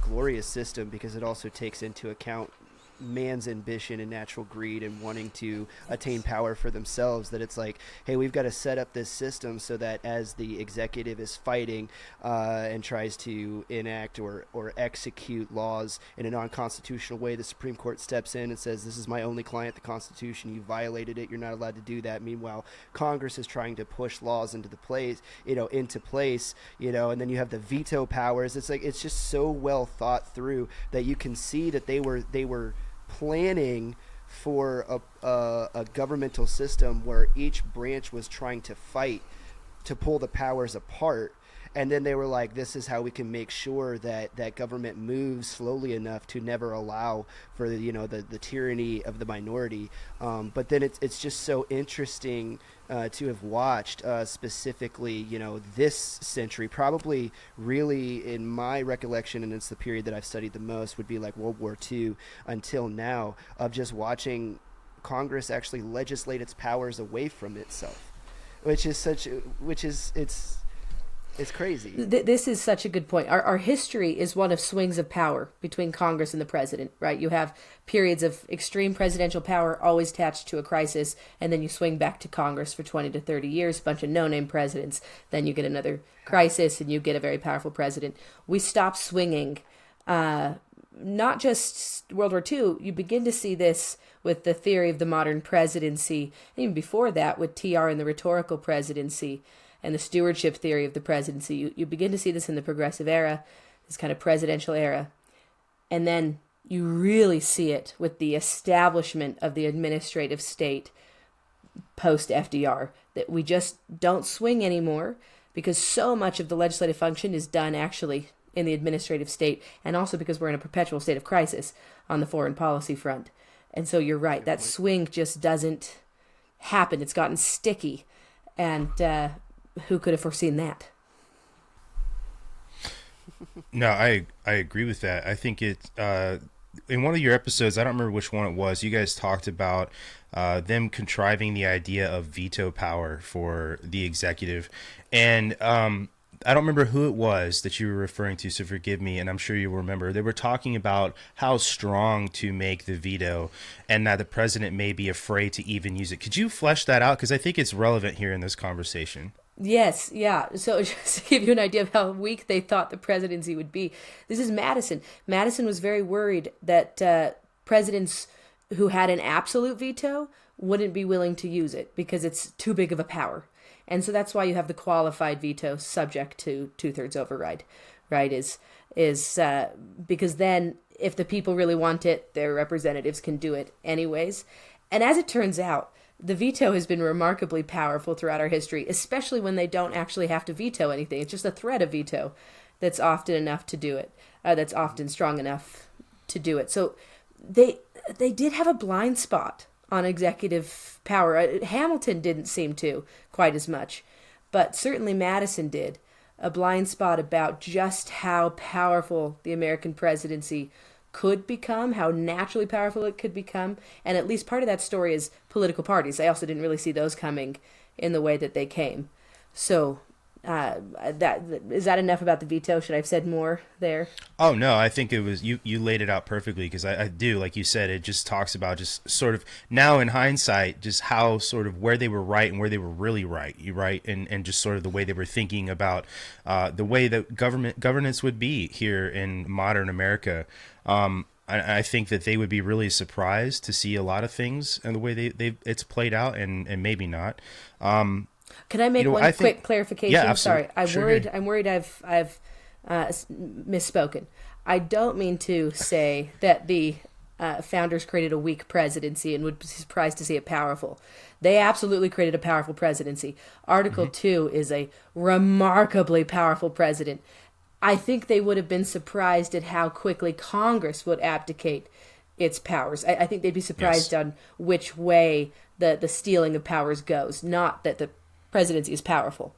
glorious system because it also takes into account man's ambition and natural greed and wanting to attain power for themselves, that it's like, hey, we've got to set up this system so that as the executive is fighting and tries to enact or execute laws in a non-constitutional way, the Supreme Court steps in and says, this is my only client, the Constitution, you violated it, you're not allowed to do that. Meanwhile, Congress is trying to push laws into place, and then you have the veto powers. It's like, it's just so well thought through that you can see that they were planning for a governmental system where each branch was trying to fight to pull the powers apart, and then they were like, this is how we can make sure that government moves slowly enough to never allow for the tyranny of the minority. But then it's just so interesting to have watched specifically this century, probably really in my recollection, and it's the period that I've studied the most, would be like World War II until now, of just watching Congress actually legislate its powers away from itself, it's crazy. This is such a good point. Our history is one of swings of power between Congress and the president, right? You have periods of extreme presidential power always attached to a crisis, and then you swing back to Congress for 20 to 30 years, a bunch of no-name presidents. Then you get another crisis, and you get a very powerful president. We stop swinging. Not just World War II, you begin to see this with the theory of the modern presidency, and even before that with TR and the rhetorical presidency, and the stewardship theory of the presidency. You begin to see this in the progressive era, this kind of presidential era. And then you really see it with the establishment of the administrative state post-FDR, that we just don't swing anymore because so much of the legislative function is done actually in the administrative state, and also because we're in a perpetual state of crisis on the foreign policy front. And so you're right, that swing just doesn't happen. It's gotten sticky. And who could have foreseen that? No, I agree with that. I think it in one of your episodes, I don't remember which one it was, you guys talked about them contriving the idea of veto power for the executive. And I don't remember who it was that you were referring to, so forgive me, and I'm sure you will remember. They were talking about how strong to make the veto and that the president may be afraid to even use it. Could you flesh that out? Because I think it's relevant here in this conversation. Yes, yeah. So just to give you an idea of how weak they thought the presidency would be, this is Madison. Madison was very worried that presidents who had an absolute veto wouldn't be willing to use it because it's too big of a power. And so that's why you have the qualified veto subject to 2/3 override, right? Is because then if the people really want it, their representatives can do it anyways. And as it turns out, the veto has been remarkably powerful throughout our history, especially when they don't actually have to veto anything. It's just a threat of veto that's often enough to do it. That's often strong enough to do it. So they did have a blind spot on executive power. Hamilton didn't seem to quite as much, but certainly Madison did. A blind spot about just how powerful the American presidency could become, how naturally powerful it could become. And at least part of that story is political parties. I also didn't really see those coming in the way that they came. So is that enough about the veto? Should I have said more there? Oh, no, I think it was you laid it out perfectly, because I do, like you said, it just talks about just sort of now in hindsight, just how sort of where they were right and where they were really right, and just sort of the way they were thinking about the way that governance would be here in modern America. I think that they would be really surprised to see a lot of things and the way it's played out, and maybe not. Can I make one quick clarification? Yeah, absolutely. Sorry, I'm worried I've misspoken. I don't mean to say that the founders created a weak presidency and would be surprised to see it powerful. They absolutely created a powerful presidency. Article 2 is a remarkably powerful president. I think they would have been surprised at how quickly Congress would abdicate its powers. I think they'd be surprised on which way the stealing of powers goes, not that the presidency is powerful.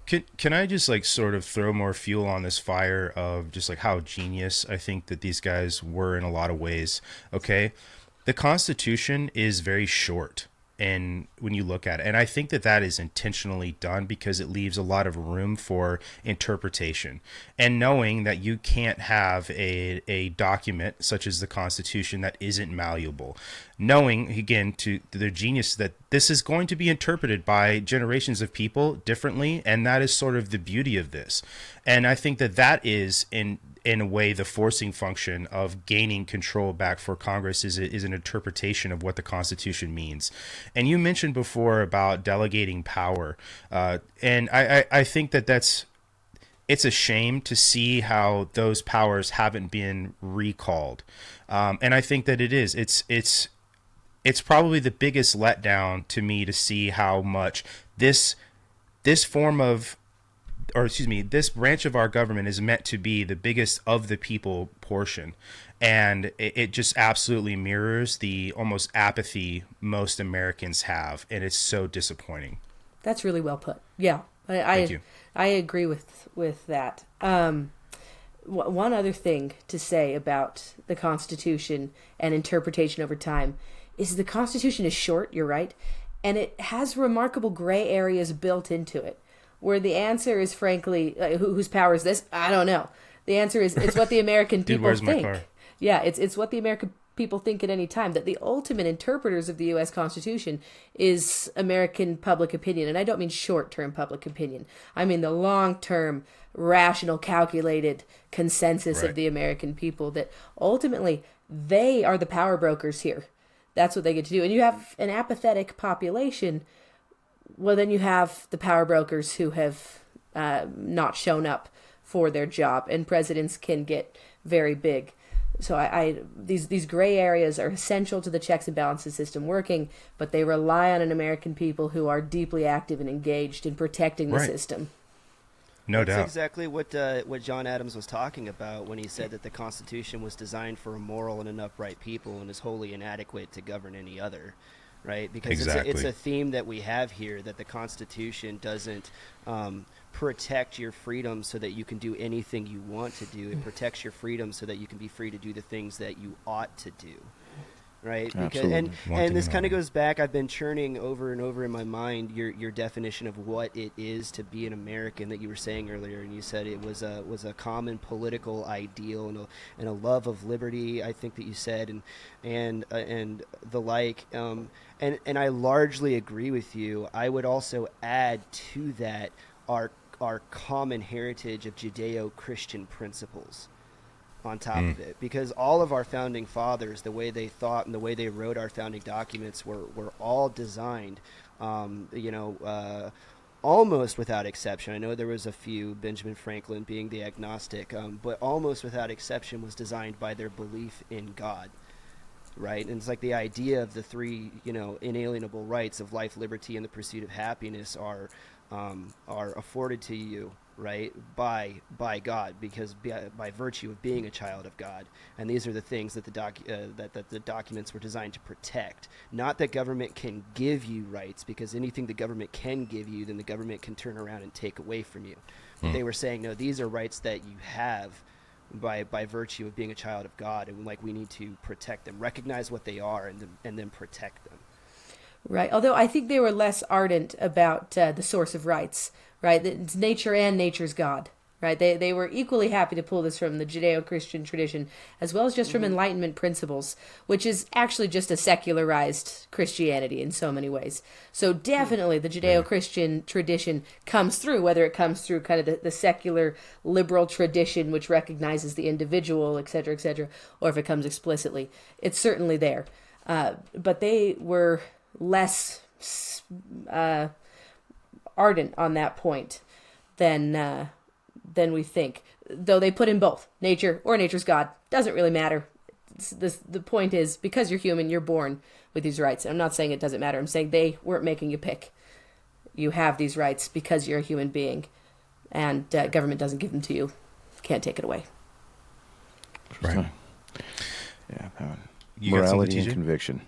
Can I just like sort of throw more fuel on this fire of just like how genius I think that these guys were in a lot of ways? Okay, the Constitution is very short, and when you look at it, and I think that is intentionally done because it leaves a lot of room for interpretation, and knowing that you can't have a document such as the Constitution that isn't malleable, knowing again to their genius that this is going to be interpreted by generations of people differently, and that is sort of the beauty of this. And I think that is in a way the forcing function of gaining control back for Congress is an interpretation of what the Constitution means. And you mentioned before about delegating power, and I think it's a shame to see how those powers haven't been recalled, and I think that it's probably the biggest letdown to me to see how much this branch of our government is meant to be the biggest of the people portion. And it just absolutely mirrors the almost apathy most Americans have. And it's so disappointing. That's really well put. Yeah, Thank you. I agree with that. One other thing to say about the Constitution and interpretation over time is the Constitution is short, you're right, and it has remarkable gray areas built into it, where the answer is frankly, whose power is this? I don't know. The answer is it's what the American people where's think. my car? Yeah, it's what the American people think at any time, that the ultimate interpreters of the U.S. Constitution is American public opinion. And I don't mean short-term public opinion. I mean the long-term, rational, calculated consensus of the American people, that ultimately they are the power brokers here. That's what they get to do. And you have an apathetic population, well, then you have the power brokers who have not shown up for their job, and presidents can get very big. So these gray areas are essential to the checks and balances system working, but they rely on an American people who are deeply active and engaged in protecting the system. No doubt. That's exactly what John Adams was talking about when he said that the Constitution was designed for a moral and an upright people and is wholly inadequate to govern any other, right? Because it's a theme that we have here, that the Constitution doesn't protect your freedom so that you can do anything you want to do. It protects your freedom so that you can be free to do the things that you ought to do. right? Because Absolutely. and this kind of goes back. I've been churning over and over in my mind your definition of what it is to be an American that you were saying earlier, and you said it was a common political ideal and a love of liberty. I think that you said and the like. And I largely agree with you. I would also add to that our common heritage of Judeo-Christian principles on top of it, because all of our founding fathers, the way they thought and the way they wrote our founding documents were all designed, almost without exception. I know there was a few, Benjamin Franklin being the agnostic, but almost without exception was designed by their belief in God. Right, and it's like the idea of the three, inalienable rights of life, liberty, and the pursuit of happiness are afforded to you, right, by God, because by virtue of being a child of God. And these are the things that that the documents were designed to protect. Not that government can give you rights, because anything the government can give you, then the government can turn around and take away from you. But they were saying, no, these are rights that you have by virtue of being a child of God, and we need to protect them, recognize what they are, and then protect them. Right. Although I think they were less ardent about the source of rights, right? It's nature and nature's God, right? They were equally happy to pull this from the Judeo-Christian tradition, as well as just from Enlightenment principles, which is actually just a secularized Christianity in so many ways. So definitely the Judeo-Christian tradition comes through, whether it comes through kind of the secular liberal tradition, which recognizes the individual, et cetera, or if it comes explicitly. It's certainly there. But they were less ardent on that point than we think. Though they put in both, nature or nature's God, doesn't really matter. The point is, because you're human, you're born with these rights. I'm not saying it doesn't matter. I'm saying they weren't making you pick. You have these rights because you're a human being, and government doesn't give them to you. Can't take it away. Right. Yeah. Morality and conviction.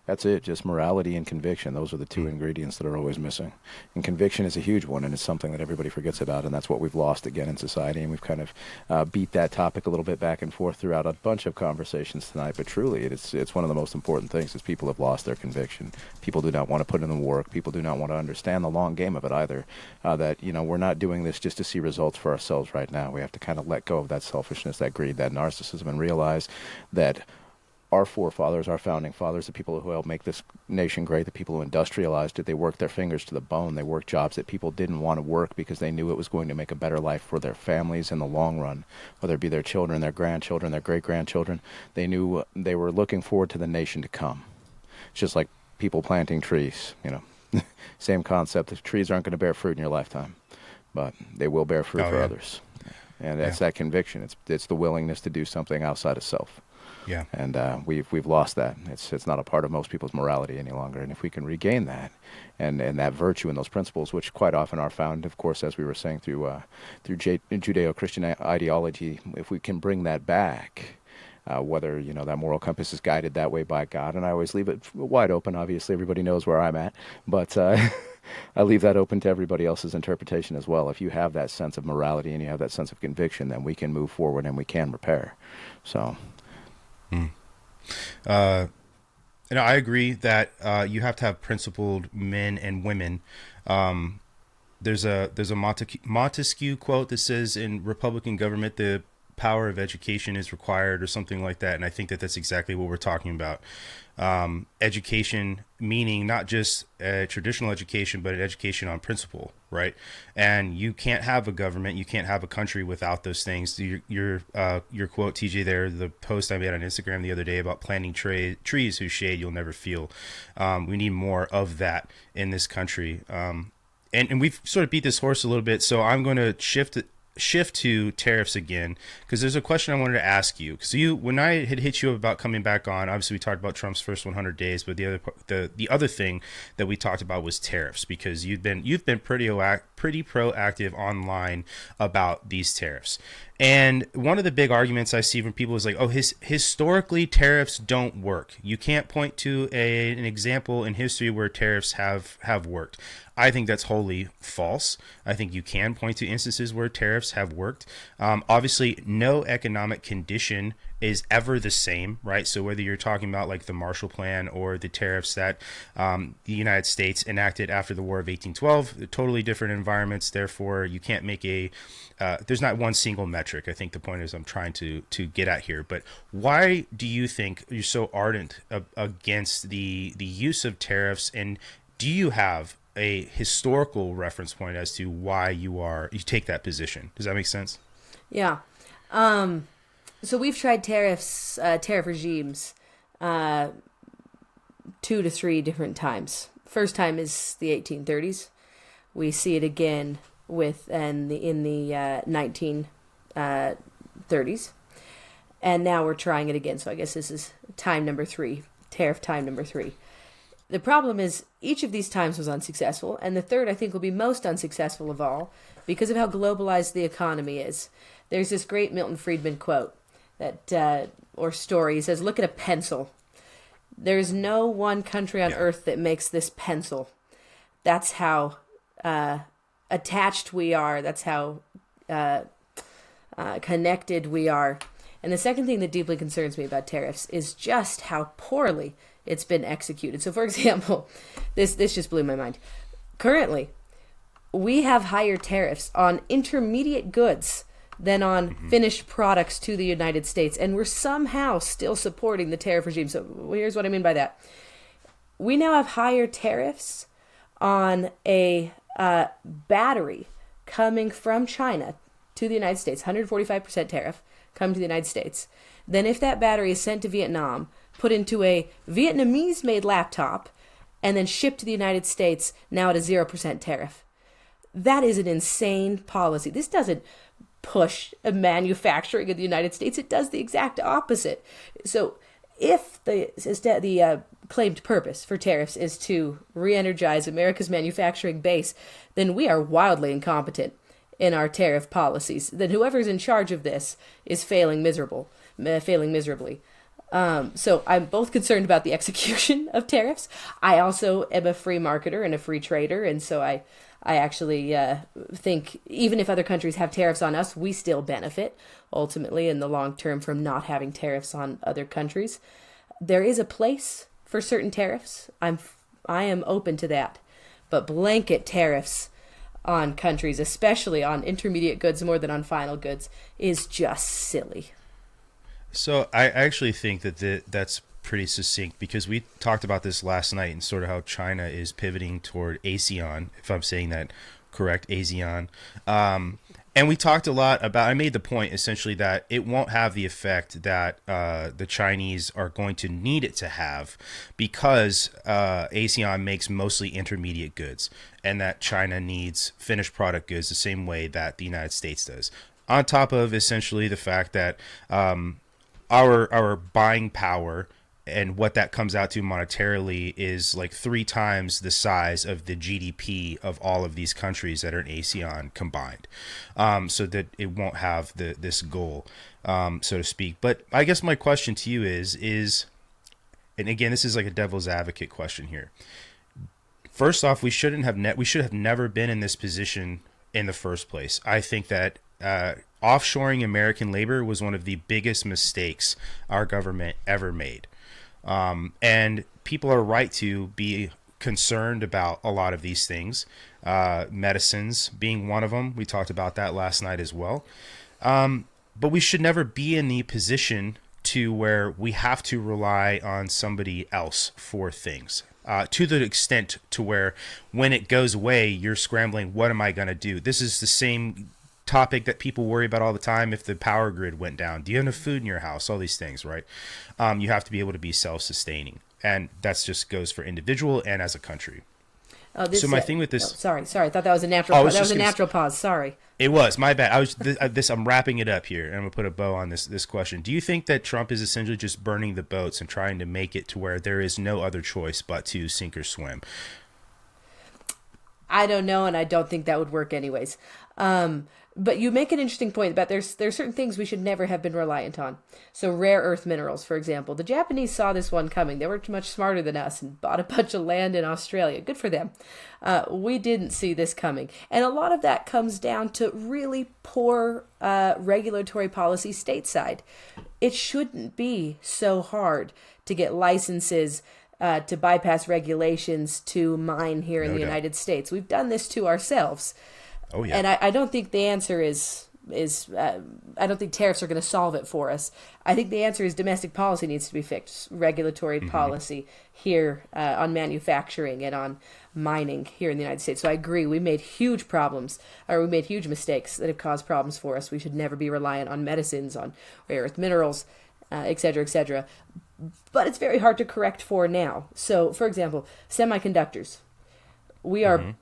That's it, just morality and conviction. Those are the two ingredients that are always missing. And conviction is a huge one, and it's something that everybody forgets about, and that's what we've lost again in society. And we've kind of beat that topic a little bit back and forth throughout a bunch of conversations tonight. But truly, it's one of the most important things is people have lost their conviction. People do not want to put in the work. People do not want to understand the long game of it either. That, we're not doing this just to see results for ourselves right now. We have to kind of let go of that selfishness, that greed, that narcissism, and realize that our forefathers, our founding fathers, the people who helped make this nation great, the people who industrialized it, they worked their fingers to the bone. They worked jobs that people didn't want to work because they knew it was going to make a better life for their families in the long run, whether it be their children, their grandchildren, their great-grandchildren. They knew they were looking forward to the nation to come. It's just like people planting trees, Same concept. The trees aren't going to bear fruit in your lifetime, but they will bear fruit for others. And that's that conviction. It's the willingness to do something outside of self. Yeah. And we've lost that. It's not a part of most people's morality any longer. And if we can regain that and that virtue and those principles, which quite often are found, of course, as we were saying, through Judeo-Christian ideology, if we can bring that back, whether, that moral compass is guided that way by God, and I always leave it wide open. Obviously, everybody knows where I'm at, but I leave that open to everybody else's interpretation as well. If you have that sense of morality and you have that sense of conviction, then we can move forward and we can repair. So... I agree that you have to have principled men and women. There's a Montesquieu quote that says, in Republican government, the power of education is required, or something like that. And I think that that's exactly what we're talking about. Education, meaning not just traditional education, but an education on principle, right? And you can't have a government, you can't have a country without those things. Your quote, TJ, there, the post I made on Instagram the other day about planting trees whose shade you'll never feel. We need more of that in this country. And we've sort of beat this horse a little bit, so I'm going to shift to tariffs again, because there's a question I wanted to ask you. Because when I had hit you up about coming back on, obviously we talked about Trump's first 100 days, but the other thing that we talked about was tariffs, because you've been pretty proactive online about these tariffs. And one of the big arguments I see from people is like, oh, historically tariffs don't work. You can't point to an example in history where tariffs have worked. I think that's wholly false. I think you can point to instances where tariffs tariffs have worked. Obviously, no economic condition is ever the same, right? So whether you're talking about like the Marshall Plan or the tariffs that the United States enacted after the War of 1812, they're totally different environments. Therefore, you can't make there's not one single metric. I think the point is I'm trying to get at here. But why do you think you're so ardent against the use of tariffs, and do you have a historical reference point as to why you take that position? Does that make sense? Yeah. So we've tried tariff regimes 2 to 3 different times. First time is the 1830s. We see it again in the 1930s. And now we're trying it again. So I guess this is time number 3, tariff time number 3. The problem is each of these times was unsuccessful, and the third I think will be most unsuccessful of all because of how globalized the economy is. There's this great Milton Friedman quote or story. He says, "Look at a pencil. There's no one country on earth that makes this pencil." That's how attached we are. That's how connected we are. And the second thing that deeply concerns me about tariffs is just how poorly it's been executed. So, for example, this just blew my mind. Currently, we have higher tariffs on intermediate goods than on finished products to the United States, and we're somehow still supporting the tariff regime. So here's what I mean by that. We now have higher tariffs on a battery coming from China to the United States, 145% tariff coming to the United States, than if that battery is sent to Vietnam, put into a Vietnamese-made laptop, and then shipped to the United States, now at a 0% tariff. That is an insane policy. This doesn't push a manufacturing in the United States. It does the exact opposite. So if the claimed purpose for tariffs is to re-energize America's manufacturing base, then we are wildly incompetent in our tariff policies. Then whoever's in charge of this is failing miserably. So I'm both concerned about the execution of tariffs. I also am a free marketer and a free trader, and so I actually think even if other countries have tariffs on us, we still benefit ultimately in the long term from not having tariffs on other countries. There is a place for certain tariffs. I am open to that, but blanket tariffs on countries, especially on intermediate goods more than on final goods, is just silly. So I actually think that's pretty succinct, because we talked about this last night and sort of how China is pivoting toward ASEAN, if I'm saying that correct, ASEAN. And we talked a lot about, I made the point essentially that it won't have the effect that the Chinese are going to need it to have, because ASEAN makes mostly intermediate goods, and that China needs finished product goods the same way that the United States does. On top of essentially the fact that our buying power and what that comes out to monetarily is like 3 times the size of the GDP of all of these countries that are in ASEAN combined. So that it won't have this goal, so to speak. But I guess my question to you is, and again, this is like a devil's advocate question here. First off, we should have never been in this position in the first place. I think that offshoring American labor was one of the biggest mistakes our government ever made. And people are right to be concerned about a lot of these things, medicines being one of them. We talked about that last night as well. But we should never be in the position to where we have to rely on somebody else for things. To the extent to where when it goes away, you're scrambling, what am I going to do? This is the same topic that people worry about all the time. If the power grid went down, do you have enough food in your house? All these things, right? You have to be able to be self-sustaining, and that's just goes for individual and as a country. So my thing with this, sorry, I thought that was a natural. That was a natural pause. Sorry, it was my bad. I'm wrapping it up here, and I'm gonna put a bow on this question. Do you think that Trump is essentially just burning the boats and trying to make it to where there is no other choice but to sink or swim? I don't know, and I don't think that would work anyways. But you make an interesting point about there's certain things we should never have been reliant on. So rare earth minerals, for example. The Japanese saw this one coming. They were much smarter than us and bought a bunch of land in Australia. Good for them. We didn't see this coming. And a lot of that comes down to really poor regulatory policy stateside. It shouldn't be so hard to get licenses, to bypass regulations, to mine here in the United States. We've done this to ourselves. Oh, yeah. And I don't think the answer is I don't think tariffs are going to solve it for us. I think the answer is domestic policy needs to be fixed. Regulatory policy here on manufacturing and on mining here in the United States. So I agree. We made huge mistakes that have caused problems for us. We should never be reliant on medicines, on rare earth minerals, et cetera, et cetera. But it's very hard to correct for now. So, for example, semiconductors. We are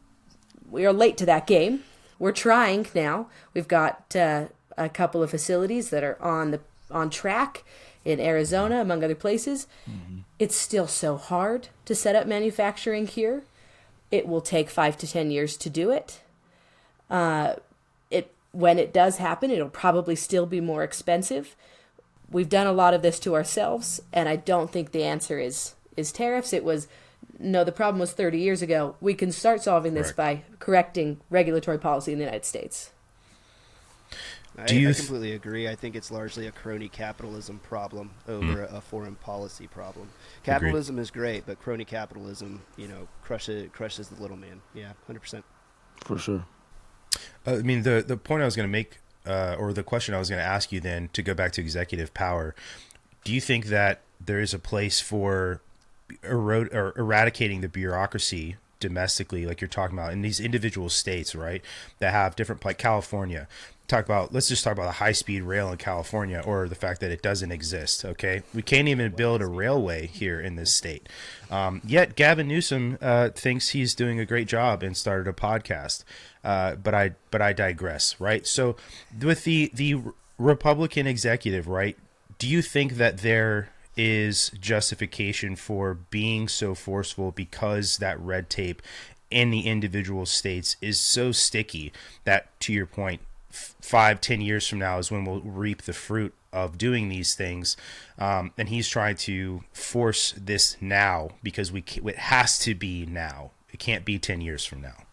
late to that game. We're trying now. We've got a couple of facilities that are on track in Arizona, among other places. It's still so hard to set up manufacturing here. It will take 5 to 10 years to do it. When it does happen, it'll probably still be more expensive. We've done a lot of this to ourselves, and I don't think the answer is tariffs. The problem was 30 years ago. We can start solving this by correcting regulatory policy in the United States. I completely agree. I think it's largely a crony capitalism problem over a foreign policy problem. Capitalism is great, but crony capitalism, crushes the little man. Yeah, 100%. For sure. I mean, the point I was going to make, or the question I was going to ask you then, to go back to executive power, do you think that there is a place for eradicating the bureaucracy domestically, like you're talking about in these individual states, right, that have different, like California? Let's just talk about the high-speed rail in California, or the fact that it doesn't exist. Okay, we can't even build a railway here in this state. Yet Gavin Newsom thinks he's doing a great job and started a podcast. But I digress. Right. So with the Republican executive, right, do you think that there is justification for being so forceful because that red tape in the individual states is so sticky that, to your point, 5-10 years from now is when we'll reap the fruit of doing these things, and he's trying to force this now because it has to be now. It can't be 10 years from now.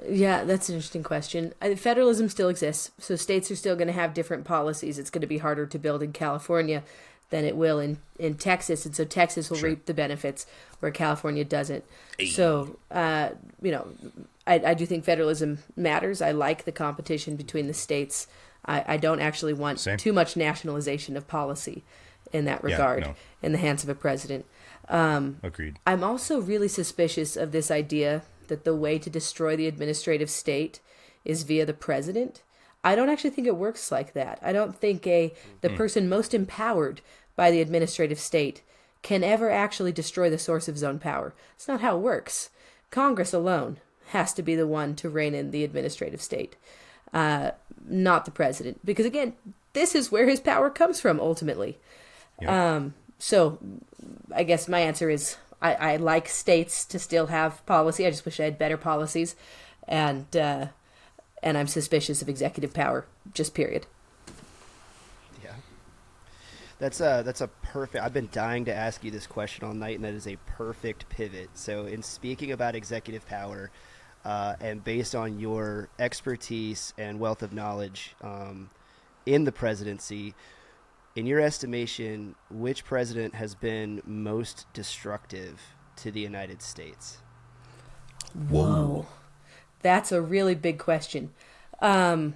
Yeah, that's an interesting question. Federalism still exists, so states are still going to have different policies. It's going to be harder to build in California than it will in Texas, and so Texas will reap the benefits where California doesn't. So, I do think federalism matters. I like the competition between the states. I don't actually want too much nationalization of policy in that regard in the hands of a president. Agreed. I'm also really suspicious of this idea that the way to destroy the administrative state is via the president. I don't actually think it works like that. I don't think the person most empowered by the administrative state can ever actually destroy the source of his own power. It's not how it works. Congress alone has to be the one to rein in the administrative state, not the president. Because again, this is where his power comes from ultimately. Yep. So I guess my answer is I like states to still have policy. I just wish I had better policies. And I'm suspicious of executive power, just period. Yeah. That's a perfect, I've been dying to ask you this question all night, and that is a perfect pivot. So in speaking about executive power, and based on your expertise and wealth of knowledge in the presidency, in your estimation, which president has been most destructive to the United States? Whoa. That's a really big question. I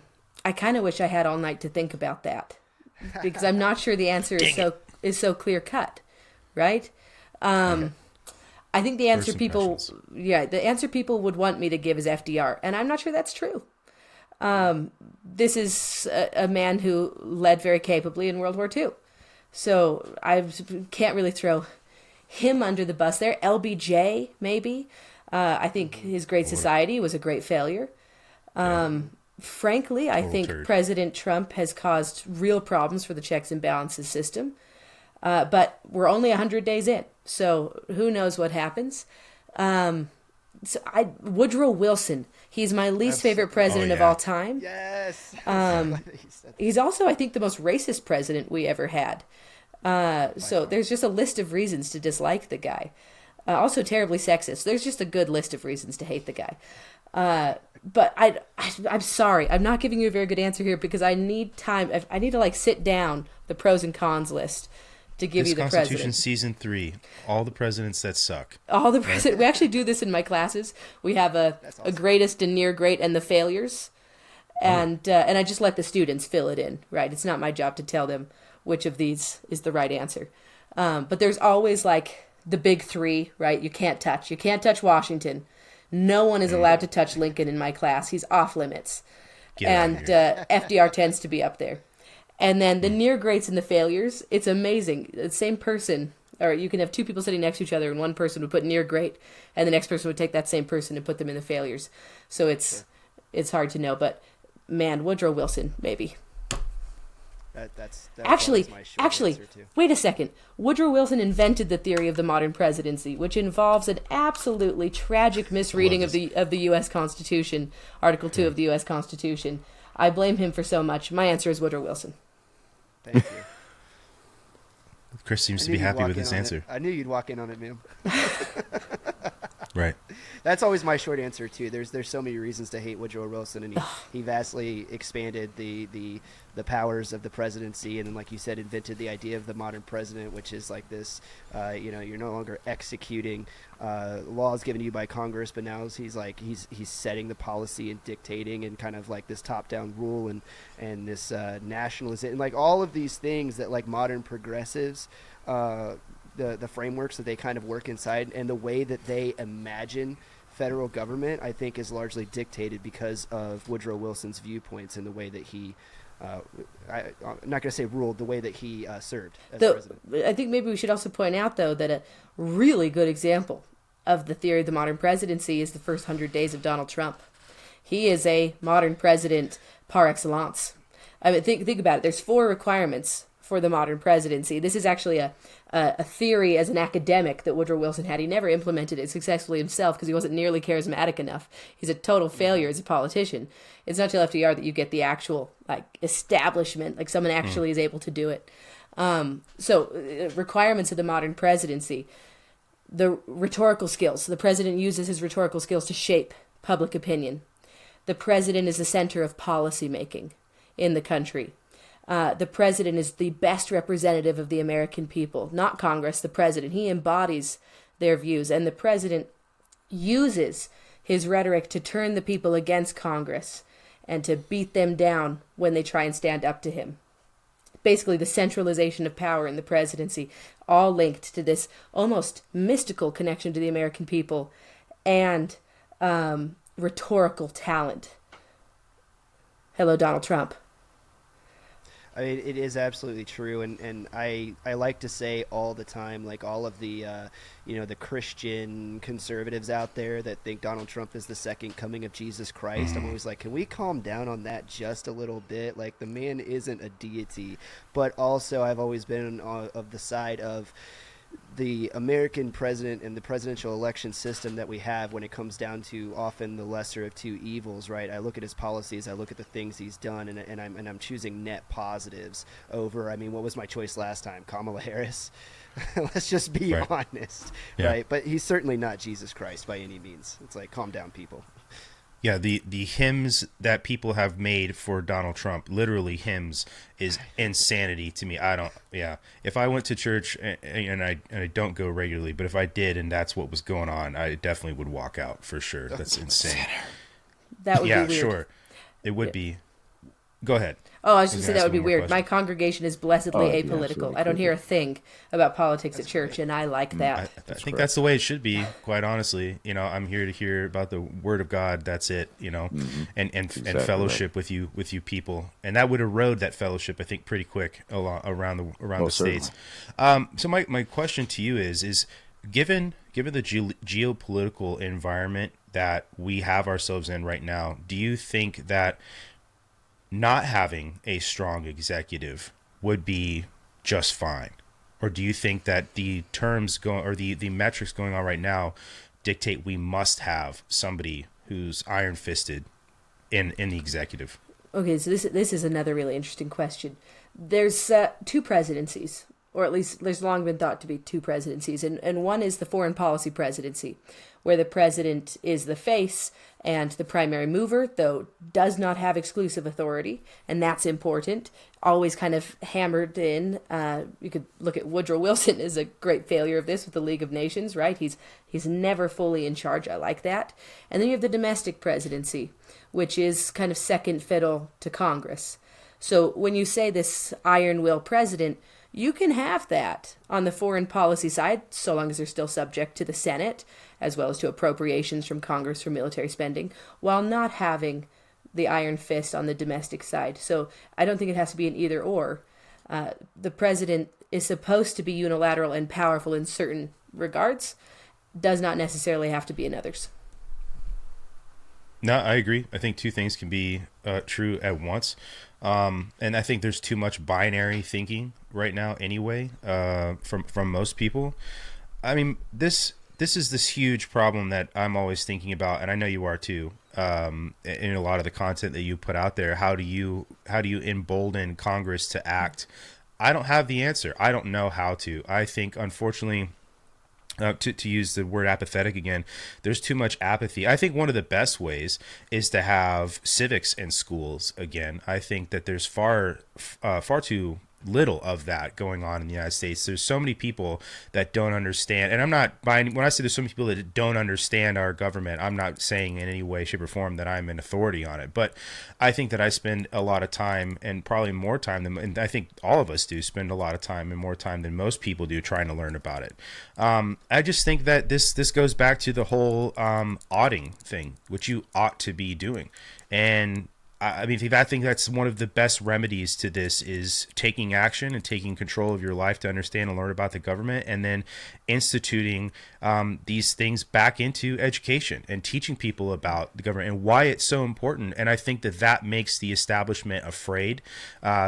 kind of wish I had all night to think about that, because I'm not sure the answer is so clear cut, right? I think the answer people would want me to give is FDR, and I'm not sure that's true. This is a man who led very capably in World War II, so I can't really throw him under the bus there. LBJ, maybe. I think his Great Society was a great failure. Frankly, I think President Trump has caused real problems for the checks and balances system. But we're only 100 days in, so who knows what happens. Woodrow Wilson. He's my least favorite president of all time. Yes. He's also, I think, the most racist president we ever had. So there's just a list of reasons to dislike the guy. Also terribly sexist. There's just a good list of reasons to hate the guy. But I'm sorry. I'm not giving you a very good answer here because I need time. I need to like sit down the pros and cons list to give you the Constitution president. Season 3, all the presidents that suck. All the president. We actually do this in my classes. We have a greatest and near great and the failures, and I just let the students fill it in. Right, it's not my job to tell them which of these is the right answer. But there's always like the big three. Right, you can't touch. You can't touch Washington. No one is allowed to touch Lincoln in my class. He's off limits, and FDR tends to be up there. And then the near greats and the failures, it's amazing. The same person, or you can have two people sitting next to each other, and one person would put near great, and the next person would take that same person and put them in the failures. So it's hard to know. But man, Woodrow Wilson, maybe. That's actually, my short answer too. Wait a second. Woodrow Wilson invented the theory of the modern presidency, which involves an absolutely tragic misreading of the U.S. Constitution, Article 2 of the U.S. Constitution. I blame him for so much. My answer is Woodrow Wilson. Thank you. Chris seems to be happy with his answer. I knew you'd walk in on it, ma'am. Right. That's always my short answer too. There's so many reasons to hate Woodrow Wilson, and he vastly expanded the powers of the presidency, and then, like you said, invented the idea of the modern president, which is like this. You're no longer executing laws given to you by Congress, but now he's setting the policy and dictating, and kind of like this top-down rule and this nationalism, and like all of these things that like modern progressives. The frameworks that they kind of work inside, and the way that they imagine federal government, I think, is largely dictated because of Woodrow Wilson's viewpoints and the way that he, I'm not going to say ruled, the way that he served as president. I think maybe we should also point out, though, that a really good example of the theory of the modern presidency is the first 100 days of Donald Trump. He is a modern president par excellence. I mean, think about it. There's 4 requirements for the modern presidency. This is actually a theory as an academic that Woodrow Wilson had. He never implemented it successfully himself because he wasn't nearly charismatic enough. He's a total failure as a politician. It's not till FDR that you get the actual like establishment, like someone actually is able to do it. Requirements of the modern presidency. The rhetorical skills. The president uses his rhetorical skills to shape public opinion. The president is the center of policy making in the country. The president is the best representative of the American people, not Congress, the president. He embodies their views, and the president uses his rhetoric to turn the people against Congress and to beat them down when they try and stand up to him. Basically, the centralization of power in the presidency, all linked to this almost mystical connection to the American people and rhetorical talent. Hello, Donald Trump. I mean, it is absolutely true, and I like to say all the time, like all of the the Christian conservatives out there that think Donald Trump is the second coming of Jesus Christ. I'm always like, can we calm down on that just a little bit? Like, the man isn't a deity, but also I've always been of the side of the American president and the presidential election system that we have when it comes down to often the lesser of two evils, right? I look at his policies, I look at the things he's done, and I'm choosing net positives over, I mean, what was my choice last time? Kamala Harris? Let's just be honest, right? But he's certainly not Jesus Christ by any means. It's like, calm down, people. Yeah, the hymns that people have made for Donald Trump, literally hymns, is insanity to me. If I went to church, and I don't go regularly, but if I did and that's what was going on, I definitely would walk out for sure. That's insane. That would be weird. Yeah, sure. It would be. Go ahead. Oh, I was going to say that would be weird. My congregation is blessedly apolitical. I don't hear a thing about politics at church, and I like that. I think that's the way it should be, quite honestly. I'm here to hear about the Word of God. That's it, and exactly fellowship with you people. And that would erode that fellowship, I think, pretty quick around the states. So my question to you is given the geopolitical environment that we have ourselves in right now, do you think that not having a strong executive would be just fine? Or do you think that the terms going, or the metrics going on right now dictate we must have somebody who's iron-fisted in the executive? Okay, so this is another really interesting question. There's two presidencies, or at least there's long been thought to be two presidencies, and one is the foreign policy presidency, where the president is the face and the primary mover, though does not have exclusive authority, and that's important. Always kind of hammered in. You could look at Woodrow Wilson as a great failure of this with the League of Nations, right? He's never fully in charge. I like that. And then you have the domestic presidency, which is kind of second fiddle to Congress. So when you say this iron will president, you can have that on the foreign policy side, so long as they're still subject to the Senate, as well as to appropriations from Congress for military spending, while not having the iron fist on the domestic side. So I don't think it has to be an either or. The president is supposed to be unilateral and powerful in certain regards, does not necessarily have to be in others. No, I agree. I think two things can be true at once. And I think there's too much binary thinking right now anyway, from most people. I mean, this is this huge problem that I'm always thinking about, and I know you are too, in a lot of the content that you put out there. How do you embolden Congress to act? I don't have the answer. I don't know how to. I think, unfortunately, to use the word apathetic again, there's too much apathy. I think one of the best ways is to have civics in schools again. I think that there's far too little of that going on in the United States. There's so many people that don't understand, and I'm not buying when I say there's so many people that don't understand our government. I'm not saying in any way, shape, or form that I'm an authority on it, but I think that I spend a lot of time, and probably more time than, and I think all of us do spend a lot of time and more time than most people do trying to learn about it. I just think that this goes back to the whole oughting thing, which you ought to be doing, and I mean, I think that's one of the best remedies to this is taking action and taking control of your life to understand and learn about the government, and then instituting these things back into education and teaching people about the government and why it's so important. And I think that makes the establishment afraid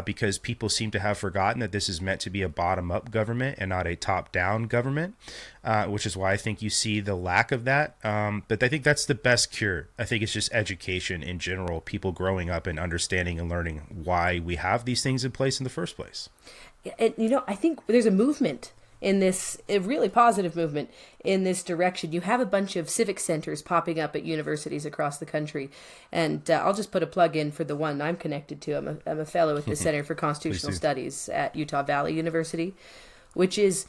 because people seem to have forgotten that this is meant to be a bottom-up government and not a top-down government. Which is why I think you see the lack of that. But I think that's the best cure. I think it's just education in general, people growing up and understanding and learning why we have these things in place in the first place. And, I think there's a movement in this, a really positive movement in this direction. You have a bunch of civic centers popping up at universities across the country. And I'll just put a plug in for the one I'm connected to. I'm a fellow at the Center for Constitutional Studies at Utah Valley University, which is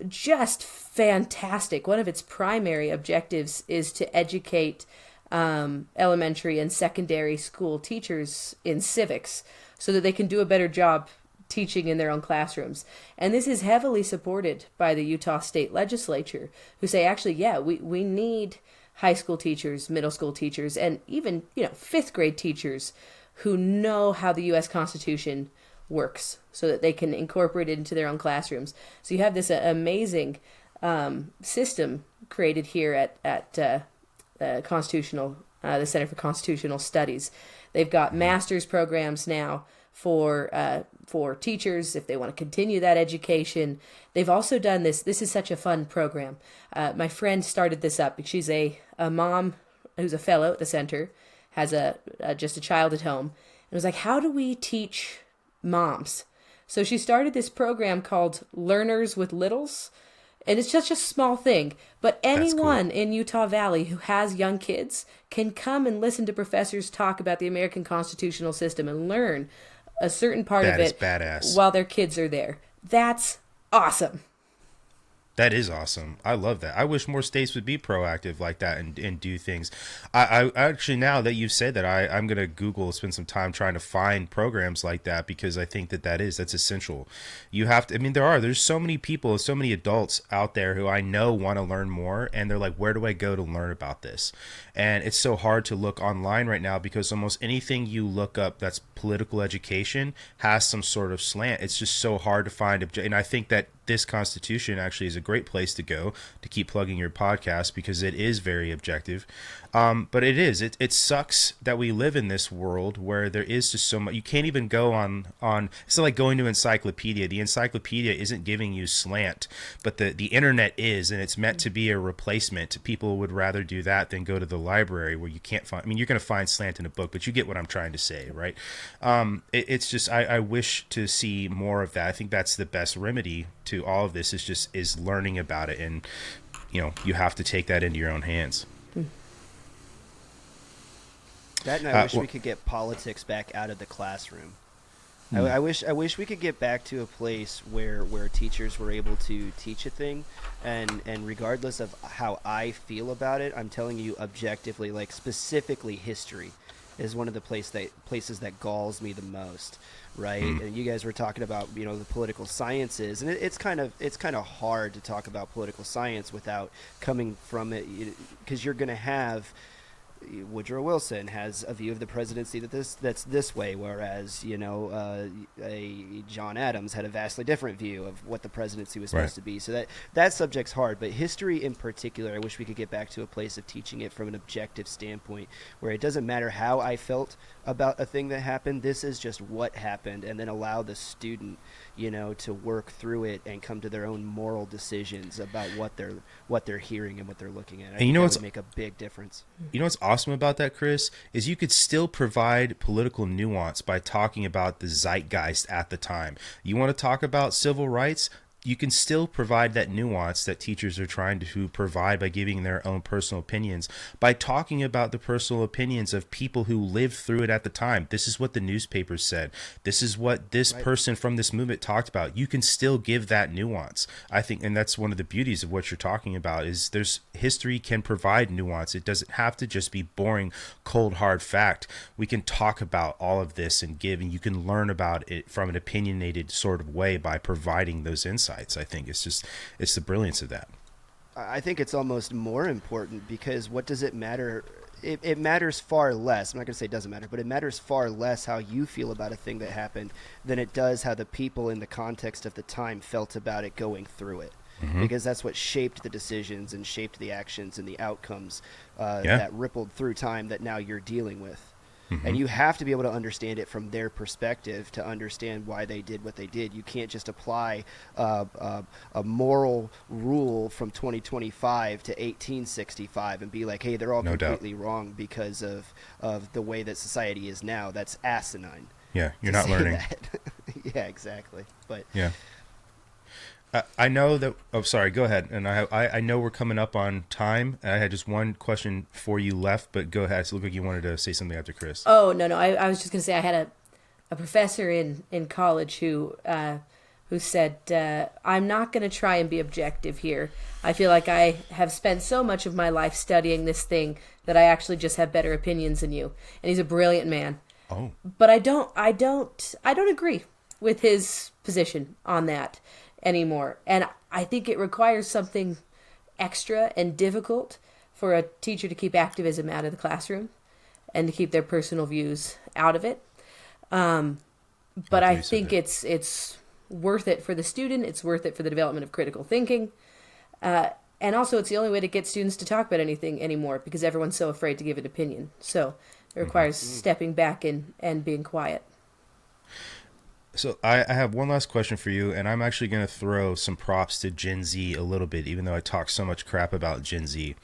just fantastic. One of its primary objectives is to educate elementary and secondary school teachers in civics so that they can do a better job teaching in their own classrooms. And this is heavily supported by the Utah State Legislature, who say, actually, yeah, we need high school teachers, middle school teachers, and even, fifth grade teachers who know how the U.S. Constitution works so that they can incorporate it into their own classrooms. So you have this amazing system created here at the Center for Constitutional Studies. They've got master's programs now for teachers if they want to continue that education. They've also done this. This is such a fun program. My friend started this up. She's a mom who's a fellow at the center, has just a child at home, and was like, how do we teach moms? So she started this program called Learners with Littles, and it's just a small thing, but anyone in Utah Valley who has young kids can come and listen to professors talk about the American constitutional system and learn a certain part of it while their kids are there. That's awesome. That is awesome. I love that. I wish more states would be proactive like that and do things. I actually, now that you've said that, I'm going to Google, spend some time trying to find programs like that, because I think that's essential. You have to, there's so many people, so many adults out there who I know want to learn more, and they're like, where do I go to learn about this? And it's so hard to look online right now because almost anything you look up that's political education has some sort of slant. It's just so hard to find. And I think that this Constitution actually is a great place to go to keep plugging your podcast, because it is very objective. But it sucks that we live in this world where there is just so much. You can't even go on it's like going to encyclopedia. The encyclopedia isn't giving you slant, but the internet is, and it's meant to be a replacement. People would rather do that than go to the library, where you can't find, I mean, you're going to find slant in a book, but you get what I'm trying to say, right? It's just, I wish to see more of that. I think that's the best remedy to all of this, is learning about it. And, you have to take that into your own hands. That, and I wish we could get politics back out of the classroom. I wish we could get back to a place where teachers were able to teach a thing, and regardless of how I feel about it, I'm telling you objectively, like specifically history is one of the places that galls me the most, right? And you guys were talking about the political sciences, and it's kind of hard to talk about political science without coming from it, because you're going to have Woodrow Wilson has a view of the presidency that's this way, whereas a John Adams had a vastly different view of what the presidency was supposed to be. So that subject's hard, but history in particular, I wish we could get back to a place of teaching it from an objective standpoint, where it doesn't matter how I felt about a thing that happened. This is just what happened, and then allow the student to work through it and come to their own moral decisions about what they're hearing and what they're looking at. I think that would make a big difference. What's awesome about that, Chris, is you could still provide political nuance by talking about the zeitgeist at the time. You want to talk about civil rights? You can still provide that nuance that teachers are trying to provide by giving their own personal opinions, by talking about the personal opinions of people who lived through it at the time. This is what the newspapers said. This is what this person from this movement talked about. You can still give that nuance, I think, and that's one of the beauties of what you're talking about, is history can provide nuance. It doesn't have to just be boring, cold, hard fact. We can talk about all of this and you can learn about it from an opinionated sort of way by providing those insights. I think it's the brilliance of that. I think it's almost more important, because what does it matter? It matters far less. I'm not going to say it doesn't matter, but it matters far less how you feel about a thing that happened than it does how the people in the context of the time felt about it going through it. Because that's what shaped the decisions and shaped the actions and the outcomes that rippled through time that now you're dealing with. And you have to be able to understand it from their perspective to understand why they did what they did. You can't just apply a moral rule from 2025 to 1865 and be like, hey, they're all completely wrong because of the way that society is now. That's asinine. Yeah, you're not learning. Yeah, exactly. But yeah. I know that. Oh, sorry. Go ahead. And I know we're coming up on time. I had just one question for you left, but go ahead. It looked like you wanted to say something after Chris. Oh no. I was just gonna say I had a professor in college who said I'm not gonna try and be objective here. I feel like I have spent so much of my life studying this thing that I actually just have better opinions than you. And he's a brilliant man. Oh. But I don't agree with his position on that anymore. And I think it requires something extra and difficult for a teacher to keep activism out of the classroom and to keep their personal views out of it. But I think it's worth it for the student. It's worth it for the development of critical thinking. And also it's the only way to get students to talk about anything anymore, because everyone's so afraid to give an opinion. So it requires stepping back and being quiet. So I have one last question for you, and I'm actually going to throw some props to Gen Z a little bit, even though I talk so much crap about Gen Z.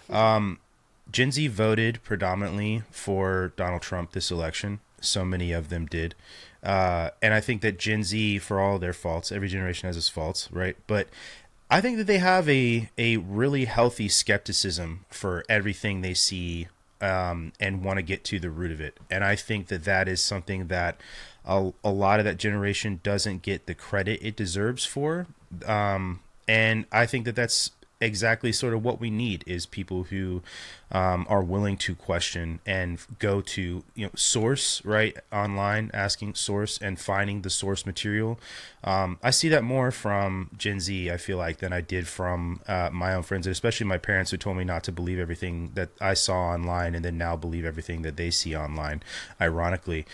Gen Z voted predominantly for Donald Trump this election. So many of them did. And I think that Gen Z, for all their faults, every generation has its faults, right? But I think that they have a really healthy skepticism for everything they see and want to get to the root of it. And I think that is something that a lot of that generation doesn't get the credit it deserves for. And I think that's exactly sort of what we need, is people who are willing to question and go to source, right, online, asking source and finding the source material. I see that more from Gen Z, I feel like, than I did from my own friends, and especially my parents, who told me not to believe everything that I saw online and then now believe everything that they see online, ironically.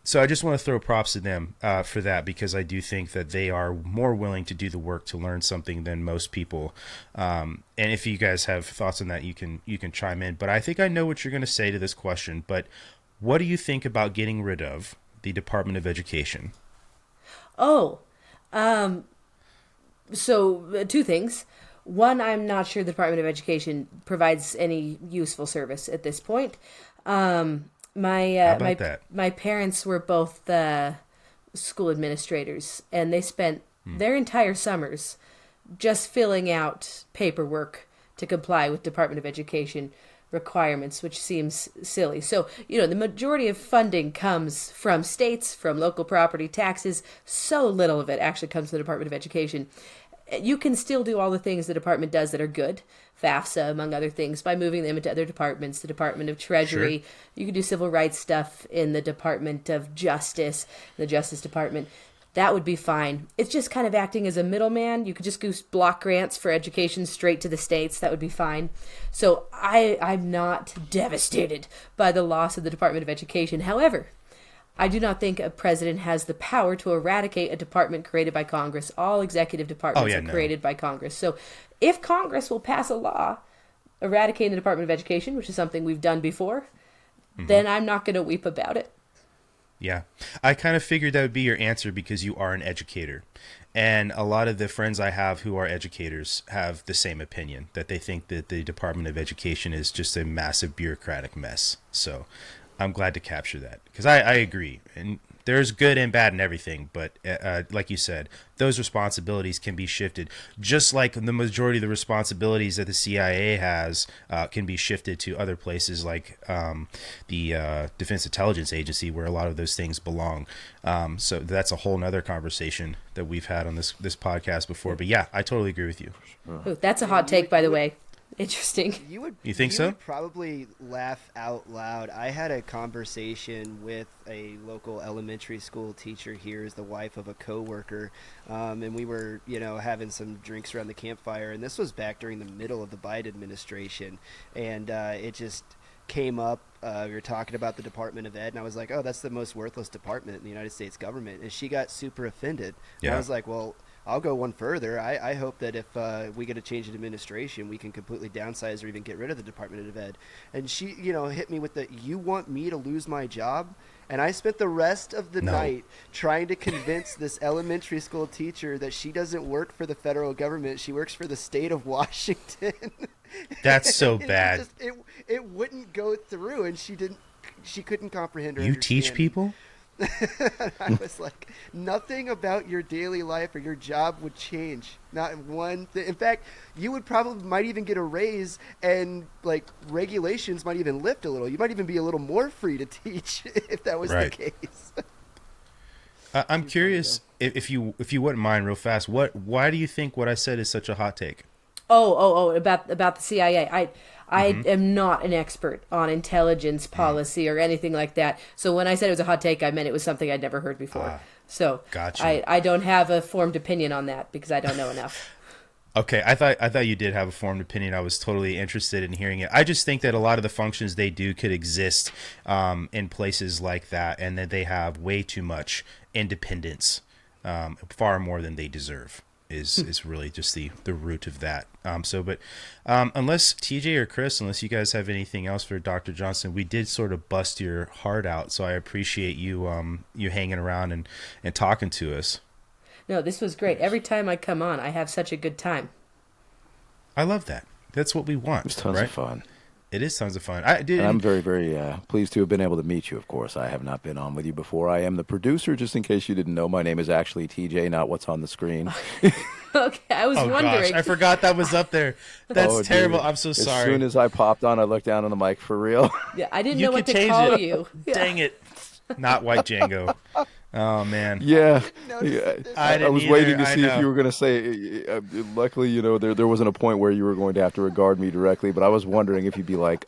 So I just want to throw props to them for that, because I do think that they are more willing to do the work to learn something than most people. And if you guys have thoughts on that, you can chime in. But I think I know what you're going to say to this question. But what do you think about getting rid of the Department of Education? Oh, so two things. One, I'm not sure the Department of Education provides any useful service at this point. My parents were both school administrators, and they spent their entire summers just filling out paperwork to comply with Department of Education requirements, which seems silly. So, the majority of funding comes from states, from local property taxes. So little of it actually comes from the Department of Education. You can still do all the things the department does that are good, FAFSA, among other things, by moving them into other departments, the Department of Treasury. Sure. You can do civil rights stuff in the Department of Justice, the Justice Department. That would be fine. It's just kind of acting as a middleman. You could just go block grants for education straight to the states. That would be fine. So I'm not devastated by the loss of the Department of Education. However, I do not think a president has the power to eradicate a department created by Congress. All executive departments are created by Congress. So if Congress will pass a law eradicating the Department of Education, which is something we've done before, then I'm not going to weep about it. Yeah. I kind of figured that would be your answer, because you are an educator. And a lot of the friends I have who are educators have the same opinion, that they think that the Department of Education is just a massive bureaucratic mess. So I'm glad to capture that, because I agree. And there's good and bad in everything. But like you said, those responsibilities can be shifted, just like the majority of the responsibilities that the CIA has can be shifted to other places, like the Defense Intelligence Agency, where a lot of those things belong. So that's a whole nother conversation that we've had on this podcast before. But yeah, I totally agree with you. Ooh, that's a hot take, by the way. Interesting. You think so? Would probably laugh out loud. I had a conversation with a local elementary school teacher here, as the wife of a coworker, and we were, having some drinks around the campfire. And this was back during the middle of the Biden administration, and it just came up. We were talking about the Department of Ed, and I was like, "Oh, that's the most worthless department in the United States government," and she got super offended. Yeah. And I was like, "Well, I'll go one further. I hope that if we get a change in administration, we can completely downsize or even get rid of the Department of Ed." And she, hit me with the, "You want me to lose my job?" And I spent the rest of the night trying to convince this elementary school teacher that she doesn't work for the federal government. She works for the state of Washington. That's so bad. It wouldn't go through, and she couldn't comprehend or You teach people? I was like, nothing about your daily life or your job would change. Not one thing. In fact, you would might even get a raise, and like regulations might even lift a little. You might even be a little more free to teach if that was the case. I'm curious if you wouldn't mind, real fast. Why do you think what I said is such a hot take? About the CIA. I am not an expert on intelligence policy or anything like that. So when I said it was a hot take, I meant it was something I'd never heard before. So gotcha. I don't have a formed opinion on that because I don't know enough. Okay, I thought you did have a formed opinion. I was totally interested in hearing it. I just think that a lot of the functions they do could exist in places like that, and that they have way too much independence, far more than they deserve. Is really just the root of that. But unless TJ or Chris, unless you guys have anything else for Dr. Johnston, we did sort of bust your heart out. So I appreciate you hanging around and talking to us. No, this was great. Every time I come on, I have such a good time. I love that. That's what we want. It's tons of fun. It is tons of fun. I'm very, very pleased to have been able to meet you, of course. I have not been on with you before. I am the producer, just in case you didn't know. My name is actually TJ, not what's on the screen. Okay, I was wondering. Gosh, I forgot that was up there. That's terrible. Dude. I'm so sorry. As soon as I popped on, I looked down on the mic for real. Yeah, I didn't know what to call you. Dang it. Not White Django. Oh, man. Yeah. I was waiting to see if you were going to say, luckily, there wasn't a point where you were going to have to regard me directly, but I was wondering if you'd be like,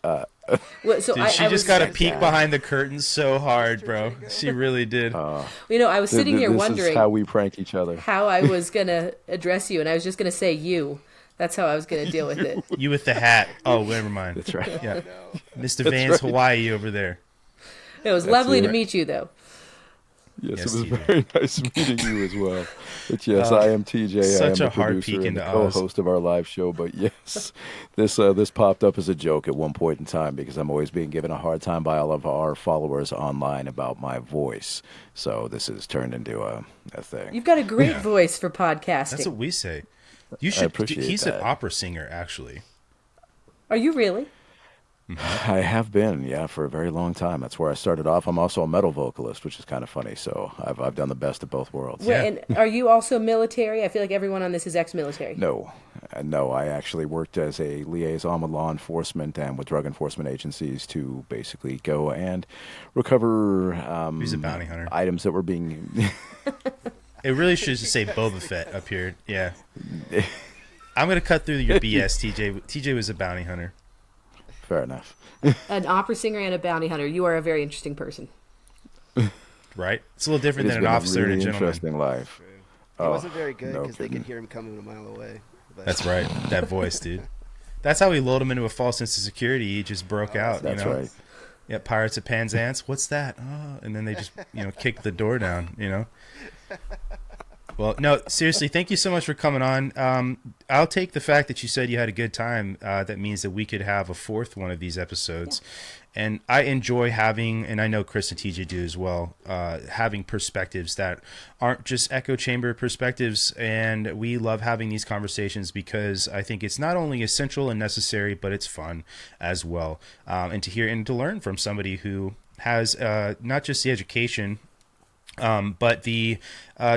Well, so Dude, she just got to peek behind the curtains so hard, bro. She really did. I was sitting here wondering. This is how we prank each other. How I was going to address you, and I was just going to say you. That's how I was going to deal with it. You with the hat. Oh, never mind. That's right. Yeah. Mr. Vance, right. Hawaii over there. It was lovely to meet you, though. Yes, Yes, it was TJ. very nice meeting you as well. But yes, I am TJ. I Such am a the hard producer peek and the into Oz. co-host of our live show. But yes, this popped up as a joke at one point in time because I'm always being given a hard time by all of our followers online about my voice. So this has turned into a thing. You've got a great Yeah. voice for podcasting. That's what we say. You I should. appreciate He's that. an opera singer, actually. Are you really? I have been, yeah, for a very long time. That's where I started off. I'm also a metal vocalist, which is kind of funny. So I've done the best of both worlds. Wait, Yeah. and are you also military? I feel like everyone on this is ex-military. No, no. I actually worked as a liaison with law enforcement and with drug enforcement agencies to basically go and recover He's a bounty hunter. items that were being. It really should just say Boba Fett up here. Yeah. I'm gonna cut through your BS, TJ. TJ was a bounty hunter. Fair enough. An opera singer and a bounty hunter. You are a very interesting person. Right? It's a little different It has than an been officer a really and a gentleman. interesting life. He wasn't very good no because they kidding. could hear him coming a mile away. But That's right. That voice, dude. That's how we lulled him into a false sense of security. He just broke out. That's you know? right. Yeah, Pirates of Penzance. What's that? Oh, and then they just, kicked the door down, Well, no, seriously, thank you so much for coming on. I'll take the fact that you said you had a good time. That means that we could have a fourth one of these episodes. Yeah. And I enjoy having, and I know Chris and TJ do as well, having perspectives that aren't just echo chamber perspectives. And we love having these conversations because I think it's not only essential and necessary, but it's fun as well. And to hear and to learn from somebody who has not just the education, but the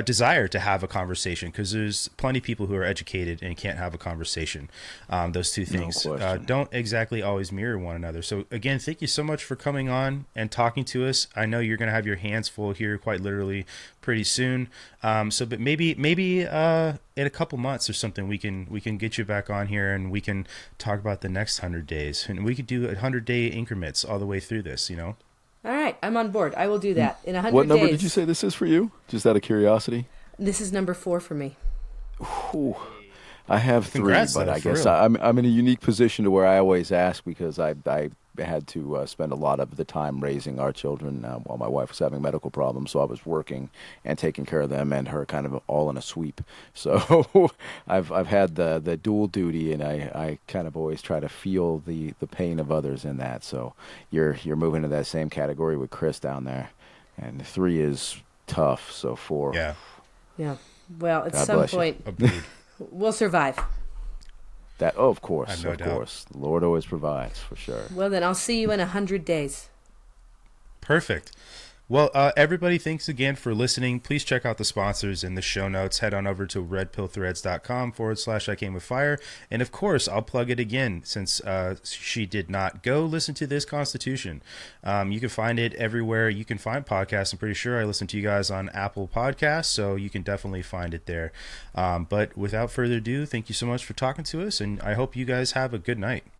desire to have a conversation, because there's plenty of people who are educated and can't have a conversation. Those two things don't exactly always mirror one another. So again, thank you so much for coming on and talking to us. I know you're going to have your hands full here quite literally pretty soon. But maybe in a couple months or something, we can get you back on here and we can talk about the next 100 days, and we could do 100-day increments all the way through this, All right, I'm on board. I will do that in 100 days. What number did you say this is for you? Just out of curiosity. This is number 4 for me. Ooh, I have 3, Congrats, but though, I for guess real. I'm in a unique position to where I always ask because I had to spend a lot of the time raising our children while my wife was having medical problems. So I was working and taking care of them and her kind of all in a sweep. So I've had the dual duty, and I kind of always try to feel the pain of others in that. So you're moving to that same category with Chris down there, and 3 is tough. So 4. Yeah. Well, at God some bless you. point, Agreed. we'll survive. That of course, I've no doubt. course, the Lord always provides for sure. Well, then I'll see you in 100 days. Perfect. Well, everybody, thanks again for listening. Please check out the sponsors in the show notes. Head on over to redpillthreads.com/I Came With Fire. And of course, I'll plug it again since she did not. Go listen to This Constitution. You can find it everywhere you can find podcasts. I'm pretty sure I listen to you guys on Apple Podcasts, so you can definitely find it there. But without further ado, thank you so much for talking to us, and I hope you guys have a good night.